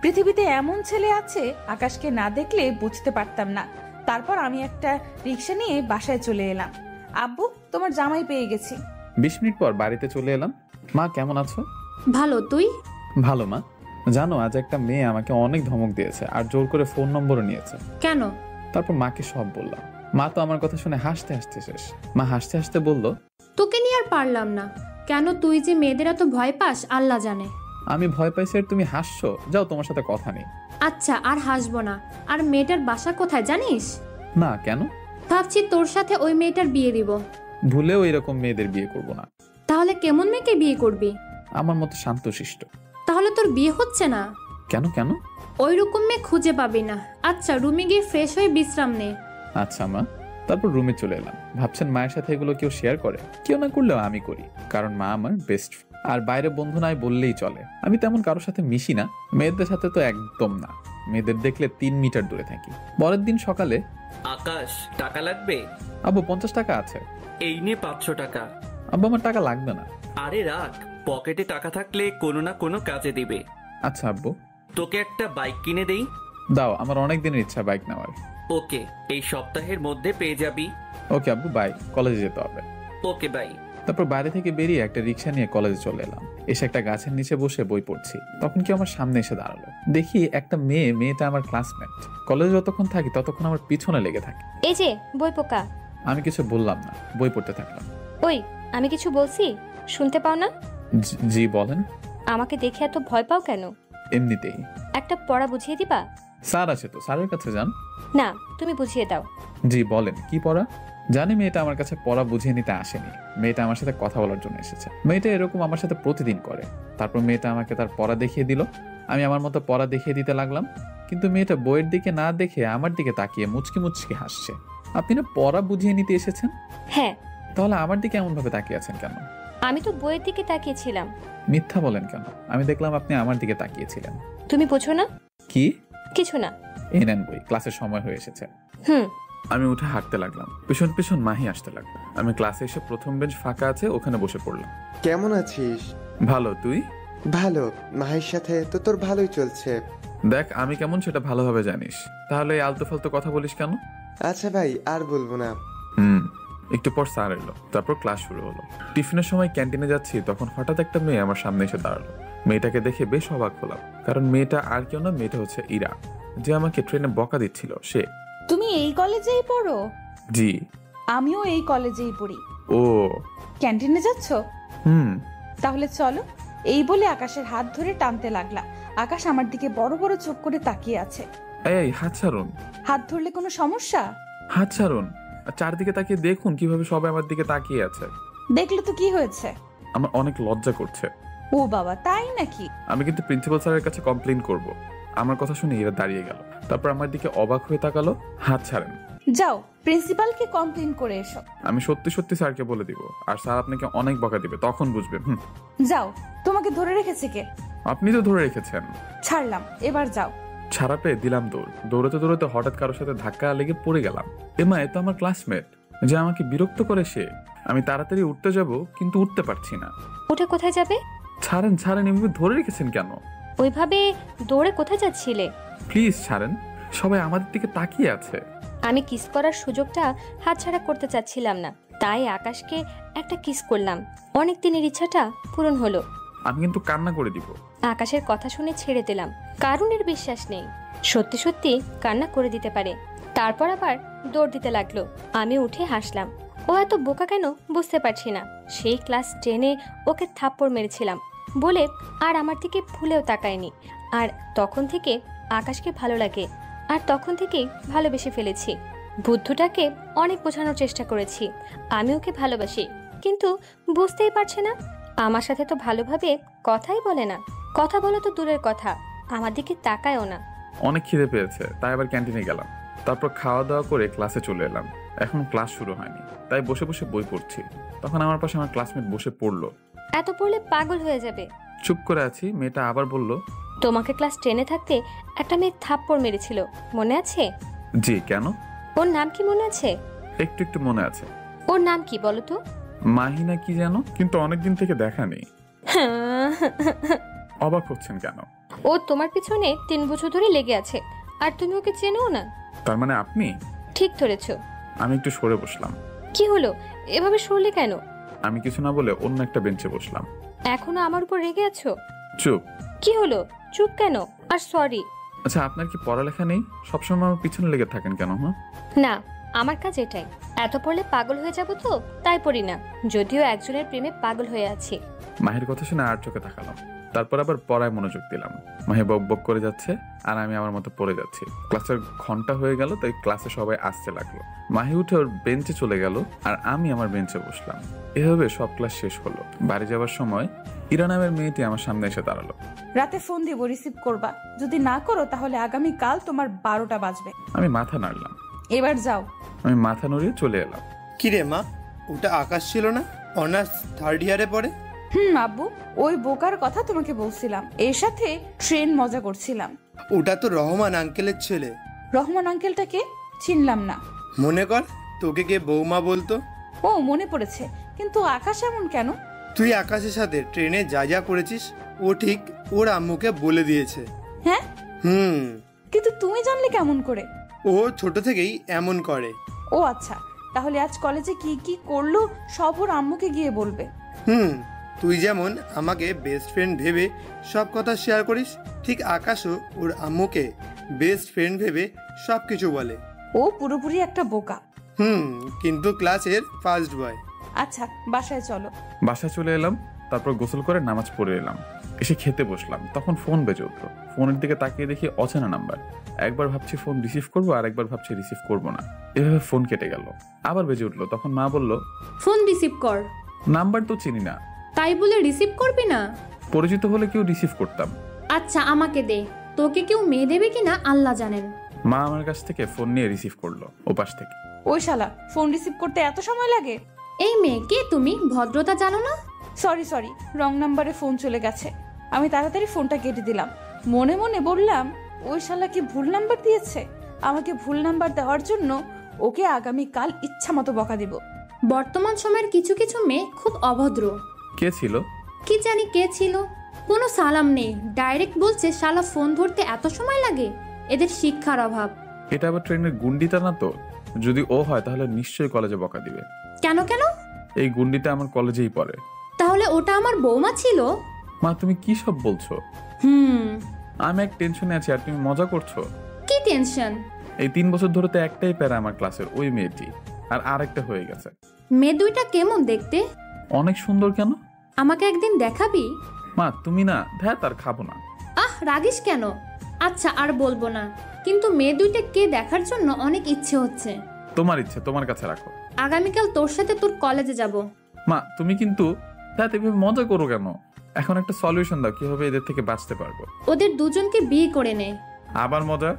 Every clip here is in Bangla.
পৃথিবীতে এমন ছেলে আছে আকাশকে না দেখলে বুঝতে পারতাম না। তারপর আমি একটা রিক্সা নিয়ে বাসায় চলে এলাম। আব্বু, তোমার জামাই পেয়ে গেছি। 20 মিনিট পর বাড়িতে চলে এলাম। মা কেমন আছো? ভালো, তুই? ভালো মা। জানো আজ একটা মেয়ে আমাকে অনেক ধমক দিয়েছে আর জোর করে ফোন নম্বরও নিয়েছে। কেন? তারপর মাকে সব বললাম। মা তো আমার কথা শুনে হাসতে হাসতে শেষ। মা হাসতে হাসতে বলল, তোকে নিয়ে আর পারলাম না। কেন তুই যে মেয়েদের এত ভয় পাস আল্লাহ জানে। আমি ভয় পাইছি আর তুমি হাসছো? যাও, তোমার সাথে কথা নেই। আচ্ছা, আর হাসবো না। আর মেয়েটার বাসা কোথায় জানিস? না, কেন? ভাবছি তোর সাথে ওই মেয়েটার বিয়ে দিব। ভুলেও এরকম মেয়েদের বিয়ে করব না। তাহলে কেমন মেয়েকে বিয়ে করবি? আমার মতো শান্তশিষ্ট। তাহলে তোর বিয়ে হচ্ছে না? কেন কেন? ওই রকম মেয়ে খুঁজে পাবি না। আচ্ছা, রুমে গিয়ে ফ্রেশ হয়ে বিশ্রাম নে। আচ্ছা মা। তারপর রুমে চলে এলাম। ভাবছেন মায়ের সাথে এগুলো কেউ শেয়ার করে? কেউ না করলেও আমি করি, কারণ মা আমার বেস্ট। আর বাইরে বন্ধু নাই বললেই চলে। আমি তেমন কারোর সাথে মিশি না, মেয়েদের সাথে তো একদম না। মেয়েদের দেখলে 3 মিটার দূরে থাকি। পরের দিন সকালে, আকাশ, টাকা লাগবে? আব্বু 50 টাকা আছে। এই নে 500 টাকা। আব্বু আমার টাকা লাগবে না। আরে রাখ, পকেটে টাকা থাকলে কোনো না কোনো কাজে দিবে। আচ্ছা আব্বু। তোকে একটা বাইক কিনে দেই? দাও, আমার অনেক দিনের ইচ্ছা বাইক নেওয়ার। ওকে, এই সপ্তাহের মধ্যে পেয়ে যাবি। ওকে আব্বু, বাই। কলেজে যেতে হবে। Okay bye. তারপর বাইরে থেকে বেরিয়ে একটা রিক্সা নিয়ে কলেজে চলে এলাম। এসে একটা গাছের নিচে বসে বই পড়ছি। তখন কি আমার সামনে এসে দাঁড়ালো। দেখি একটা মেয়েটা আমার ক্লাসমেট। কলেজে যতক্ষণ থাকি ততক্ষণ আমার পিছনে লেগে থাকে। এই যে বই পোকা। আমি কিছু বললাম না, বই পড়তে থাকলাম। ওই, আমি কিছু বলছি শুনতে পাও না? জি বলেন। আমাকে দেখে এত ভয় পাও কেন? এমনিতেই। একটা পড়া বুঝিয়ে দিবা? স্যার আছে তো, স্যারের কাছে যান। না, তুমি বুঝিয়ে দাও। জি বলেন, কি পড়া? জানি মেয়েটা আমার কাছে পড়া বুঝিয়ে নিতে আসেনি। মেয়েটা আমার সাথে কথা বলার জন্য এসেছে। মেয়েটা এরকম আমার সাথে প্রতিদিন করে। তারপর মেয়েটা আমাকে তার পড়া দেখিয়ে দিল। আমি আমার মতো পড়া দেখিয়ে দিতে লাগলাম। কিন্তু মেয়েটা বইয়ের দিকে না দেখে আমার দিকে তাকিয়ে মুচকি মুচকি হাসছে। আপনি না পড়া বুঝিয়ে নিতে এসেছেন? হ্যাঁ। তাহলে আমার দিকে এমন ভাবে তাকিয়ে আছেন কেন? আমি তো বইয়ের দিকে তাকিয়েছিলাম। মিথ্যা বলেন কেন? আমি দেখলাম আপনি আমার দিকে তাকিয়েছিলেন। তুমি বোঝো না? কি? কিছু না। এই নেন বই, ক্লাসের সময় হয়ে এসেছে। আমি উঠে হাঁটতে লাগলাম। পিছন পিছন মাহি আসতে লাগলো। আমি ক্লাসে এসে প্রথম বেঞ্চ ফাঁকা আছে, ওখানে বসে পড়লাম। কেমন আছিস? ভালো, তুই? ভালো। মাহির সাথে তো তোর ভালোই চলছে। দেখ, আমি কেমন সেটা ভালোভাবে জানিস। তাহলে এই আলতু ফালতু কথা বলিস কেন? আচ্ছা ভাই, আর বলবো না। একটু পর স্যার এলো। তারপর ক্লাস শুরু হলো। টিফিনের সময় ক্যান্টিনে যাচ্ছি, তখন হঠাৎ একটা মেয়ে আমার সামনে এসে দাঁড়ালো। মেয়েটাকে দেখে বেশ অবাক হলাম, কারণ মেয়েটা আর কেউ না, মেয়েটা হচ্ছে ইরা, যে আমাকে ট্রেনে বকা দিচ্ছিল সে। তুমি এই কলেজেই পড়ো? জি। আমিও এই কলেজেই পড়ি। ও, ক্যান্টিনে যাচ্ছ? তাহলে চলো। এই বলে আকাশের হাত ধরে টানতে লাগলাম। আকাশ আমার দিকে বড় বড় চোখ করে তাকিয়ে আছে। এই হাত ছাড়ুন। হাত ধরলে কোনো সমস্যা? হাত ছাড়ুন। চারদিকে তাকিয়ে দেখুন কিভাবে সবাই আমার দিকে তাকিয়ে আছে। দেখলে তো কি হয়েছে? আমার অনেক লজ্জা করছে। ও বাবা, তাই নাকি? আমি কিন্তু প্রিন্সিপাল স্যারের কাছে কমপ্লেইন করব। আমার কথা শুনে এরা দাঁড়িয়ে গেল। তারপর আমার দিকে অবাক হয়ে তাকালো। হাত ছাড়েন। যাও, প্রিন্সিপালকে কমপ্লেইন করে এসো। আমি সত্যি সত্যি স্যারকে বলে দিব, আর স্যার আপনাকে অনেক বকা দিবে, তখন বুঝবেন। যাও। তোমাকে ধরে রেখেছে কে? আপনি তো ধরে রেখেছেন। ছাড়লাম, এবার যাও। ছাড়া পেয়ে দিলাম দৌড়। দৌড়াতে দৌড়াতে হঠাৎ কারোর সাথে ধাক্কা লেগে পড়ে গেলাম। এমা, এ তো আমার ক্লাসমেট, যে আমাকে বিরক্ত করে সে। আমি তাড়াতাড়ি উঠতে যাব, কিন্তু উঠতে পারছি না। উঠে কোথায় যাবে? ছাড়েন ছাড়েন, এভাবে ধরে রেখেছেন কেন? ওইভাবে দৌড়ে কোথায় যাচ্ছিলে? প্লিজ ছাড়েন, সবাই আমাদের দিকে তাকিয়ে আছে। আমি কিস করার সুযোগটা হাতছাড়া করতে চাচ্ছিলাম না, তাই আকাশকে একটা কিস করলাম। অনেক দিনের ইচ্ছাটা পূরণ হলো। আমি কিন্তু কান্না করে দিব। আকাশের কথা শুনে ছেড়ে দিলাম, কারুনের বিশ্বাস নেই, সত্যি সত্যি কান্না করে দিতে পারে। তারপর আবার দৌড় দিতে লাগলো। আমি উঠে হাসলাম। ও এত বোকা কেন বুঝতে পারছি না। সেই ক্লাস 10-এ ওকে থাপ্পড় মেরেছিলাম বলে আর আমার দিকে ভুলেও তাকায়নি। আর তখন থেকে আকাশকে ভালো লাগে, আর তখন থেকেই ভালোবেসে ফেলেছি। বুদ্ধটাকে অনেক বোঝানোর চেষ্টা করেছি আমি ওকে ভালোবাসি, কিন্তু বুঝতেই পারছে না। আমার সাথে তো ভালোভাবে কথাই বলে না। কথা বলা তো দূরের কথা, আমার দিকে তাকায়ও না। অনেক খিদে পেয়েছে, তাই আবার ক্যান্টিনে গেলাম। তারপর খাওয়া দাওয়া করে ক্লাসে চলে এলাম। এখন ক্লাস শুরু হয়নি, তাই বসে বসে বই পড়ছি। তখন আমার পাশে আমার ক্লাসমেট বসে পড়লো। এত পড়লে পাগল হয়ে যাবে। চুপ করে আছি। মেয়েটা আবার বলল, তোমাকে ক্লাস 10-এ থাকতে একটা মেয়ে থাপ্পড় মেরেছিল, মনে আছে? জি, কেন? ওর নাম কি মনে আছে? একটু একটু মনে আছে। ওর নাম কি বলো তো? মাহিনা কি যেন, কিন্তু অনেকদিন থেকে দেখা নেই। অবাক হচ্ছেন কেন? ও তোমার পিছনে 3 বছর ধরে লেগে আছে, আর তুমি ওকে চেনো না। তার মানে আপনি? ঠিক ধরেছো। আমি একটু সরে বসলাম। কি হলো, এভাবে সরলে কেন? আমি কিছু না বলে অন্য একটা বেঞ্চে বসলাম। এখনো আমার উপর রেগে আছো? চুপ। কি হলো, চুপ কেন? আর সরি। আচ্ছা, আপনার কি পড়ালেখা নেই? সবসময় আমার পিছনে লেগে থাকেন কেন? হ্যাঁ, না, আমার কাজ এটাই। এত পড়লে পাগল হয়ে যাব তো তাই পড়ি না, যদিও একজনের প্রেমে পাগল হয়ে আছি। মাহির কথা শুনে আর চোখে তাকালাম। তারপর আবার পড়ায় মনোযোগ দিলাম। মাহি বক বক করে যাচ্ছে আর আমি আমার মতো পড়ে যাচ্ছি। ক্লাসের ঘন্টা হয়ে গেল, তাই ক্লাসে সবাই আসতে লাগলো। মাহি উঠে ওর বেঞ্চে চলে গেল আর আমি আমার বেঞ্চে বসলাম। এভাবে সব ক্লাস শেষ হলো। বাড়ি যাওয়ার সময় ইরা নামের মেয়েটি আমার সামনে এসে দাঁড়ালো। রাতে ফোন দিব, রিসিভ করবা। যদি না করো তাহলে আগামী কাল তোমার 12টা বাজবে। আমি মাথা নাড়লাম। এবার যাও। আমি মাথা নড়িয়ে চলে এলাম। কিরে মা, ওটা আকাশ ছিল না? অনার্স 3rd ইয়ারে পড়ে। আব্বু, ওই বোকার কথা তোমাকে বলছিলাম। এর সাথে ট্রেন মজা করছিলাম। ওটা তো রহমান আঙ্কেলের ছেলে। রহমান আঙ্কেলটাকে চিনলাম না। মনে কর তোকে কে বৌমা বলতো। ও মনে পড়েছে, কিন্তু আকাশ এমন কেন? তুই আকাশের সাথে ট্রেনে যা যা করেছিস ও ঠিক ওর আম্মুকে বলে দিয়েছে। হ্যাঁ, কিন্তু তুমি জানলে কেমন করে? ও ছোট থেকেই এমন করে। ও আচ্ছা, তাহলে আজ কলেজে কি কি করলো সব ওর আম্মুকে গিয়ে বলবে। তুই যেমন আমাকে বেস্ট ফ্রেন্ড ভেবে সব কথা শেয়ার করিস, ঠিক আকাশও ওর আম্মুকে বেস্ট ফ্রেন্ড ভেবে সব কিছু বলে। ও পুরোপুরি একটা বোকা। কিন্তু ক্লাসের ফার্স্ট বয়। আচ্ছা, বাসায় চলো। বাসায় চলে এলাম। তারপর গোসল করে নামাজ পড়ে এলাম। এসে খেতে বসলাম, তখন ফোন বেজে উঠলো। ফোনের দিকে তাকিয়ে দেখি অচেনা নাম্বার। একবার ভাবছি ফোন রিসিভ করবো, আর একবার ভাবছি রিসিভ করবো না। এভাবে ফোন কেটে গেল। আবার বেজে উঠলো, তখন মা বলল, ফোন রিসিভ কর। নাম্বার তো চিনি না। তাই বলে রিসিভ করবি না? পরিচিত হলে কেউ রিসিভ করতাম। আচ্ছা, আমাকে দে। তোকে কেউ মেয়ে দেবে কিনা আল্লাহ জানেন। মা আমার কাছ থেকে ফোন নিয়ে রিসিভ করলো ওপাশ থেকে। ওই শালা, ফোন রিসিভ করতে এত সময় লাগে? এই মেয়ে, কে তুমি? ভদ্রতা জানো না? সরি, রং নাম্বারে ফোন চলে গেছে। আমি তাড়াতাড়ি ফোনটা কেটে দিলাম। মনে মনে বললাম, ওই শালা কি ভুল নাম্বার দিয়েছে? আমাকে ভুল নাম্বার দেওয়ার জন্য ওকে আগামীকাল ইচ্ছা মতো বকা দিব। বর্তমান সময়ের কিছু কিছু মেয়ে খুব অভদ্র। কে ছিল? কি জানি কে ছিল। কোনো সালাম নেই, ডাইরেক্ট বলছে শালা ফোন ধরতে এত সময় লাগে। এদের শিক্ষার অভাব। এটা আবার ট্রেনের গুন্ডিটা না তো? যদি ও হয় তাহলে নিশ্চয়ই কলেজে বকা দিবে। কেন কেন? এই গুন্ডিটা আমার কলেজেই পড়ে। তাহলে ওটা আমার বৌমা ছিল? মা, তুমি কি সব বলছো? আমি এক টেনশনে আছি আর তুমি মজা করছো। কি টেনশন? এই 3 বছর ধরে তো একটাই প্যারা আমার ক্লাসের, ওই মেয়েটি। আর আরেকটা হয়ে গেছে। মেয়ে দুইটা কেমন দেখতে? অনেক সুন্দর। কেন? আমাকে একদিন দেখাবি? মা, তুমি না, ধ্যাত আর খাবো না। রাগিস কেন? আচ্ছা, আর বলবো না, কিন্তু মেয়ে দুইটা কে দেখার জন্য অনেক ইচ্ছে হচ্ছে। তোমার ইচ্ছে তোমার কাছে রাখো। আগামীকাল তোর সাথে তোর কলেজে যাব। মা, তুমি কিন্তু ধ্যাত এভাবে মজা করো কেন? এখন একটা সলিউশন দাও, কিভাবে এদের থেকে বাঁচতে পারবো। ওদের দুজনকে বিয়ে করে নে। আবার মজা?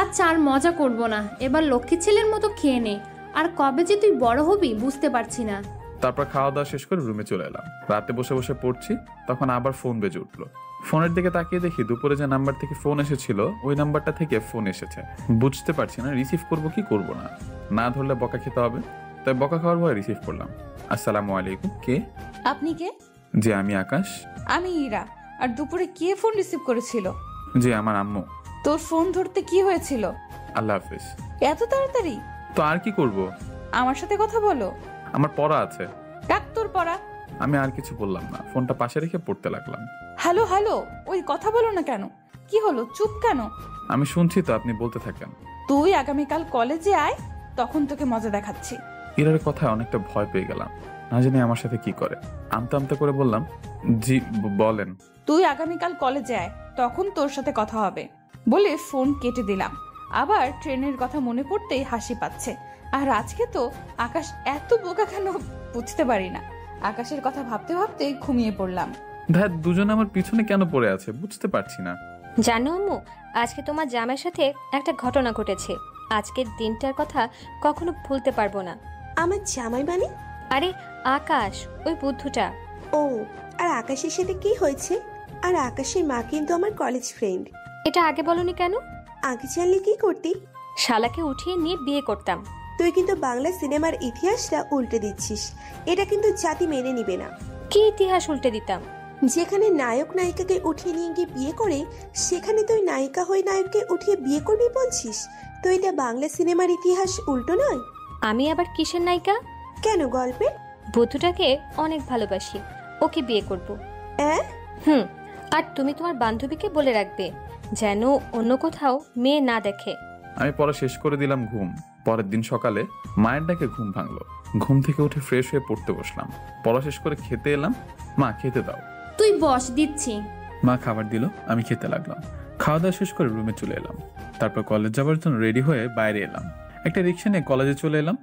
আচ্ছা, আর মজা করব না, এবার লক্ষ্মী ছেলের মতো খেয়ে নে। আর কবে যে তুই বড় হবি বুঝতে পারছি না। তারপর খাওয়া দাওয়া শেষ করে রুমে চলে এলাম। রাতে বসে বসে পড়ছি, তখন আবার ফোন বেজে উঠলো। ফোনের দিকে তাকিয়ে দেখি দুপুরে যে নাম্বার থেকে ফোন এসেছিল ওই নাম্বারটা থেকে ফোন এসেছে। বুঝতে পারছি না রিসিভ করবো কি করবো না। না ধরলে বকা খেতে হবে, তাই বকা খাওয়ার ভয়ে রিসিভ করলাম। আসসালামু আলাইকুম। কে? আপনি কে? জি, আমি আকাশ। আমি ইরা। আর দুপুরে কে ফোন রিসিভ করেছিল? জি, আমার আম্মু। তোর ফোন ধরতে কি হয়েছিল? আল্লাহ হাফিজ। এত তাড়াতাড়ি? তো আর কি করব? আমার সাথে কথা বলো। আমার পড়া আছে। ডাক তোর পড়া। আমি আর কিছু বললাম না, ফোনটা পাশে রেখে পড়তে লাগলাম। হ্যালো, ওই কথা বলো না কেন? কি হলো, চুপ কেন? আমি শুনছি তো, আপনি বলতে থাকেন। তুই আগামীকাল কলেজে আয়, তখন তোকে মজা দেখাচ্ছি। ইরার কথায় অনেকটা ভয় পেয়ে গেলাম, না জানি আমার সাথে কি করে। আমতা আমতা করে বললাম, জি বলেন। তুই আগামীকাল কলেজে আয়, তখন তোর সাথে কথা হবে বলে ফোন কেটে দিলাম। আবার ট্রেনের কথা মনে পড়তেই হাসি পাচ্ছে। আর আজকে তো আকাশ এত বোকা কেন বুঝতে পারি না। আকাশের কথা ভাবতে ভাবতে ঘুমিয়ে পড়লাম। ধ্যাত, দুজন আমার পিছনে কেন পড়ে আছে বুঝতে পারছি না। জানো আম্মু, আজকে তোমার জামাইয়ের সাথে একটা ঘটনা ঘটেছে। আজকের দিনটার কথা কখনো ভুলতে পারবো না। আমার জামাই মানে? আরে আকাশ, ওই বুদ্ধুটা। ও, আর আকাশের সাথে কি হয়েছে? আর আকাশের মা কিন্তু আমার কলেজ ফ্রেন্ড। এটা আগে বলনি কেন? আগে জানলে কি করতি? শালাকে উঠিয়ে নিয়ে বিয়ে করতাম। তুই কিন্তু বাংলা সিনেমার ইতিহাসটা উল্টে দিচ্ছিস। এটা কিন্তু জাতি মেনে নিবে না। কি ইতিহাস উল্টে দিতাম? যেখানে নায়ক নায়িকাকে উঠিয়ে নিয়ে গিয়ে বিয়ে করে, সেখানে তুই নায়িকা হয়ে নায়ককে উঠিয়ে বিয়ে করবি বলছিস? তো এটা বাংলা সিনেমার ইতিহাস উল্টো নয়? আমি আবার কিসের নায়িকা? কেন গল্পে? বধুটাকে অনেক ভালোবাসি, ওকে বিয়ে করব। অ্যাঁ? আর তুমি তোমার বান্ধবীকে বলে রাখবে যেন অন্য কোথাও মেয়ে না দেখে। আমি পড়া শেষ করে দিলাম ঘুম। পরের দিন সকালে মায়ের ডাকে ঘুম ভাঙলো। ঘুম থেকে উঠে ফ্রেশ হয়ে পড়তে বসলাম। পড়া শেষ করে খেতে এলাম। মা খেতে দাও। তুই বস, দিচ্ছি। মা খাবার দিল, আমি খেতে লাগলাম। খাওয়া দাওয়া শেষ করে রুমে চলে এলাম। তারপর কলেজ যাওয়ার জন্য রেডি হয়ে বাইরে এলাম। একটা রিক্সা নিয়ে কলেজে চলে এলাম।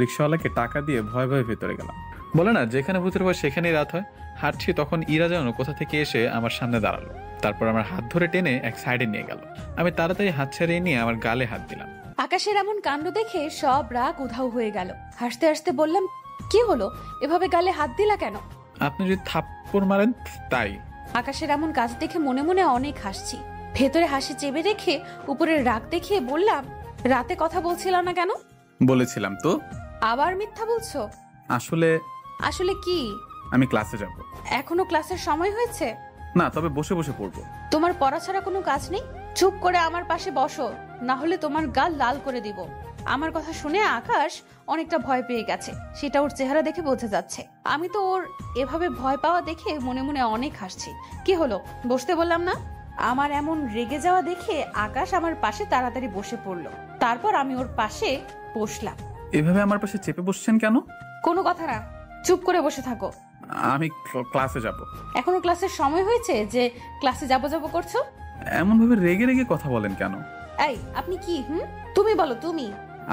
রিক্সাওয়ালাকে টাকা দিয়ে ভয়ে ভয়ে ভেতরে গেলাম। বলে না, যেখানে ভূতের ভয় সেখানেই রাত হয়। হাঁটছি, তখন ইরা যেন কোথা থেকে এসে আমার সামনে দাঁড়ালো। তারপর আমার হাত ধরে টেনে এক সাইডে নিয়ে গেল। আমি তাড়াতাড়ি হাত ছাড়িয়ে নিয়ে আমার গালে হাত দিলাম। আকাশের এমন কাণ্ড দেখে সব রাগ উধাও হয়ে গেল। হাসতে হাসতে বললাম, কি হলো, এভাবে গালে হাত দিলা কেন? আপনি যদি থাপ্পড় মারেন তাই। আকাশের এমন কাজ দেখে মনে মনে অনেক হাসছি। ভেতরে হাসি চেপে রেখে উপরের রাগ দেখিয়ে বললাম, রাতে কথা বলছিল না কেন? বলেছিলাম তো। আবার মিথ্যা বলছো। আসলে কি? আমি ক্লাসে যাব। এখনো ক্লাসের সময় হয়েছে? না, তবে বসে বসে পড়বো। তোমার পড়া ছাড়া কোনো কাজ নেই? চুপ করে আমার পাশে বসো, না হলে তোমার গাল লাল করে দিব। আমার কথা শুনে আকাশ অনেকটা ভয় পেয়ে গেছে, সেটা ওর চেহারা দেখে বোঝা যাচ্ছে। আমি তো ওর এভাবে ভয় পাওয়া দেখে মনে মনে অনেক হাসছি। কি হলো, বসতে বললাম না? আমার এমন রেগে যাওয়া দেখে আকাশ আমার পাশে তাড়াতাড়ি বসে পড়লো। তারপর আমি ওর পাশে বসলাম। এভাবে আমার পাশে চেপে বসছেন কেন? কোনো কথা না, চুপ করে বসে থাকো। আমি ক্লাসে যাব। এখনো ক্লাসের সময় হয়েছে যে ক্লাসে যাবো যাবো করছো? এমন ভাবে রেগে রেগে কথা বলেন কেন? এই, আপনি কি? তুমি বলো। তুমি?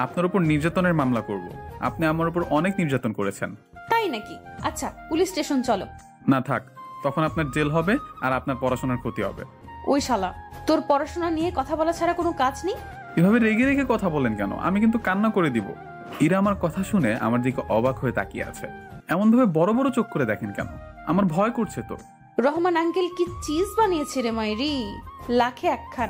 আপনার উপর নির্যাতনের মামলা করব। আপনি আমার উপর অনেক নির্যাতন করেছেন। তাই নাকি? আচ্ছা, পুলিশ স্টেশন চলো। না থাক, তখন আপনার জেল হবে আর আপনার পড়াশোনার ক্ষতি হবে। ওই শালা, তোর পড়াশোনা নিয়ে কথা বলা ছাড়া কোনো কাজ নেই? এভাবে রেগে রেগে কথা বলেন কেন? আমি কিন্তু কান্না করে দিব। ইরা আমার কথা শুনে আমার দিকে অবাক হয়ে তাকিয়ে আছে। এমন ভাবে বড় বড় চোখ করে দেখেন কেন? আমার ভয় করছে তো। রহমান আঙ্কেল কি চিজ বানিয়েছে রে মাইরি, লাখে একখান।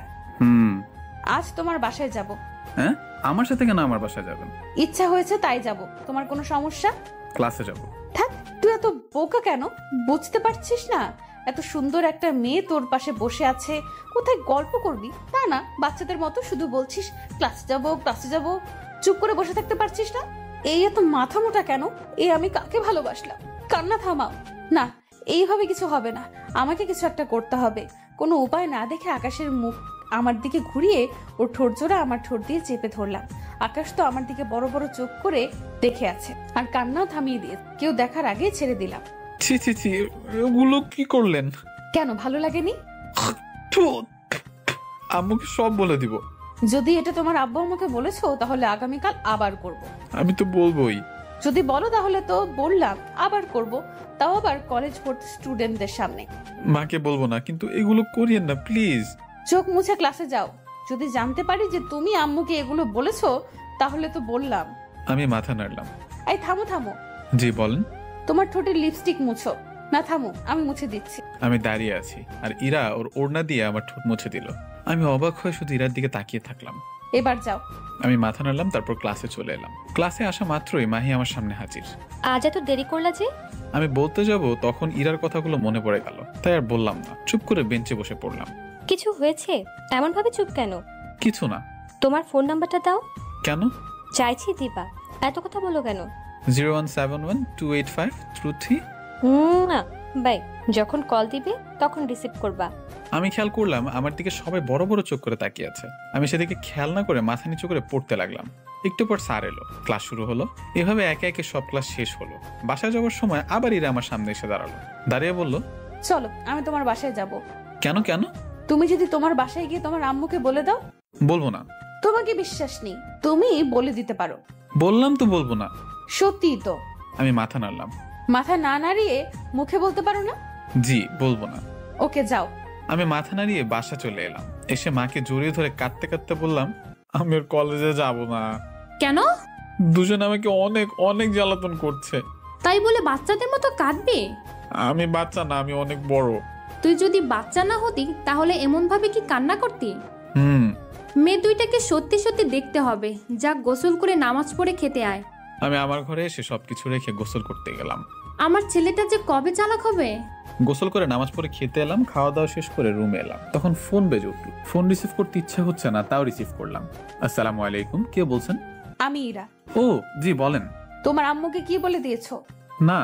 আজ তোমার বাসায় যাব। হ্যাঁ, আমার সাথে কেন আমার বাসায় যাবেন? ইচ্ছা হয়েছে তাই যাব। তোমার কোনো সমস্যা? ক্লাসে যাব। থাক, তুই এত বোকা কেন? বুঝতে পারছিস না? এত সুন্দর একটা মেয়ে তোর পাশে বসে আছে, কোথায় গল্প করবি তা না, বাচ্চাদের মতো শুধু বলছিস ক্লাসে যাব ক্লাসে যাব। চুপ করে বসে থাকতে পারছিস না? এই এত মাথা মোটা কেন? আমি কাকে ভালোবাসলাম? কান্না থামাও। না, এইভাবে কিছু হবে না, আমাকে কিছু একটা করতে হবে। কোনো উপায় না দেখে আকাশের মুখ আমার দিকে ঘুরিয়ে ওর ঠোঁট জোড়া আমার ঠোঁট দিয়ে চেপে ধরলাম। আকাশ তো আমার দিকে বড় বড় চোখ করে দেখে আছে, আর কান্নাও থামিয়ে দিয়ে কেউ দেখার আগে ছেড়ে দিলাম। ছি ছি ছি, এগুলো কি করলেন? কেন, ভালো লাগেনি? আম্মুকে সব বলে দিব। যদি এটা তোমার আব্বু আমাকে বলেছো তাহলে আগামীকাল আবার করব। আমি তো বলবোই। যদি বলো তাহলে তো বললাম, আবার করব, তাও আবার কলেজ পড়তে স্টুডেন্টদের সামনে। মাকে বলবো না, কিন্তু এগুলো করিয়েন না প্লিজ। চোখ মুছে ক্লাসে যাও। যদি জানতে পারি যে তুমি আম্মুকে এগুলো বলেছো তাহলে তো বললাম। আমি মাথা নাড়লাম। এই থামো থামো। জি বলেন। তোমার ঠোঁটে লিপস্টিক মুছো। না থামো, আমি মুছে দিচ্ছি। আমি দাঁড়িয়ে আছি আর ইরা ওর ওড়না দিয়ে আমার ঠোঁট মুছে দিল। আমি অবাক হয়ে শুধু ইরার দিকে তাকিয়ে থাকলাম। এবার যাও। আমি মাথা নাড়লাম, তারপর ক্লাসে চলে এলাম। ক্লাসে আসা মাত্রই মাহি আমার সামনে হাজির। আজ এত দেরি করলা যে? আমি বলতে যাব তখন ইরার কথাগুলো মনে পড়ে গেল, তাই আর বললাম না। চুপ করে বেঞ্চে বসে পড়লাম। কিছু হয়েছে? এমন ভাবে চুপ কেন? কিছু না। তোমার ফোন নাম্বারটা দাও। কেন? চাইছি দিবা, এত কথা বলো কেন? 017128533। না বাই, যখন কল দিবে তখন রিসিভ করবা। আমি খেয়াল করলাম আমার দিকে সবাই বড় বড় চোখ করে তাকিয়ে আছে। আমি সেদিকে খেয়াল না করে মাথা নিচু করে পড়তে লাগলাম। একটু পর স্যার এলো, ক্লাস শুরু হলো। এভাবে একে একে সব ক্লাস শেষ হলো। বাসায় যাওয়ার সময় আবার ইরা আমার সামনে এসে দাঁড়ালো। দাঁড়িয়ে বলল, চলো আমি তোমার বাসায় যাব। কেন কেন? তুমি যদি তোমার বাসায় গিয়ে তোমার আম্মুকে বলে দাও। বলবো না। তোমাকে বিশ্বাস নেই, তুমি বলে দিতে পারো। বললাম তো বলবো না। সত্যি তো। আমি মাথা নাড়লাম। মাথা না নাড়িয়ে মুখে বলতে পারো না? জি বলবো না। ওকে যাও। আমি মাথা নাড়িয়ে বাসা চলে এলাম। এসে মাকে জড়িয়ে ধরে কাঁদতে কাঁদতে বললাম, আমি ওর কলেজে যাব না। কেন? দুজন আমাকে অনেক অনেক জ্বালাতন করছে। তাই বলে বাচ্চাদের মতো কাঁদবে? আমি বাচ্চা না, আমি অনেক বড়। তুই যদি বাচ্চা না হতি তাহলে এমন ভাবে কি কান্না করতি? মেয়ে দুইটাকে সত্যি সত্যি দেখতে হবে। যা গোসল করে নামাজ পড়ে খেতে আয়। আমি আমার ঘরে এসে সবকিছু রেখে গোসল করতে গেলাম। আমার ছেলেটা যে কবে চালাক হবে। গোসল করে নামাজ পড়ে খেতে এলাম, খাওয়া দাওয়া শেষ করে রুমে এলাম, তখন ফোন বেজে উঠল। ফোন রিসিভ করতে ইচ্ছা হচ্ছে না, তাও রিসিভ করলাম। আসসালামু আলাইকুম, কে বলছেন? আমি ইরা। ও জি বলেন। তোমার আম্মুকে কি বলে দিয়েছো? না।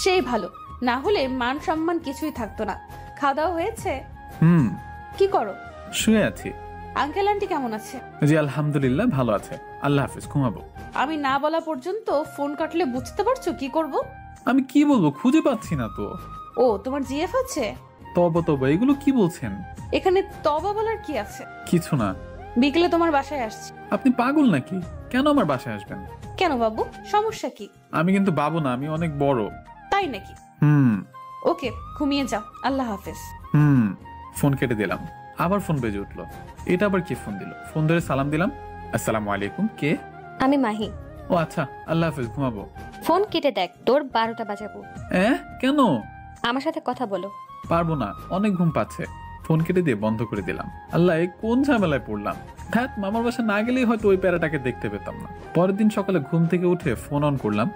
সেই ভালো, না হলে মান সম্মান কিছুই থাকতো না। খাওয়া দাওয়া হয়েছে? কি করো? শুয়ে আছি। আঙ্কেল আন্টি কেমন আছে? জি আলহামদুলিল্লাহ ভালো আছে। আল্লাহ হাফিজ, ঘুমাবো। আমি না বলা পর্যন্ত ফোন কাটলে বুঝতে পারছো কি করব? আমি কি বলবো, খুঁজে পাচ্ছি না তো। ও তোমার জিএফ আছে? তবা তবা এগুলো কি বলছেন? এখানে তবা বলার কি আছে? কিছু না। বিকেলে তোমার বাসায় আসছি। আপনি পাগল নাকি? কেন আমার বাসায় আসবেন? কেন বাবু, সমস্যা কি? আমি কিন্তু বাবু না, আমি অনেক বড়। তাই নাকি? ওকে, ঘুমিয়ে যাও। আল্লাহ হাফেজ। ফোন কেটে দিলাম। আবার ফোন বেজে উঠলো। এটা আবার কে ফোন দিল? ফোন ধরে সালাম দিলাম। আসসালামু আলাইকুম, কে? আমি মাহি। ও আচ্ছা, আল্লাহ হাফেজ, ঘুমাবো। ফোন কেটে দেখ, তোর 12টা বাজাবো। কেন? আমার সাথে কথা বলো। পারবো না, অনেক ঘুম পাচ্ছে। ফোন কেটে দিয়ে বন্ধ করে দিলাম। আল্লাহ, কোন ঝামেলায় পড়লাম। ধ্যাত, মামার বাসা না গেলেই হয়তো ওই প্যারাটাকে দেখতে পেতাম না। পরের দিন সকালে ঘুম থেকে উঠে ফোন অন করলাম।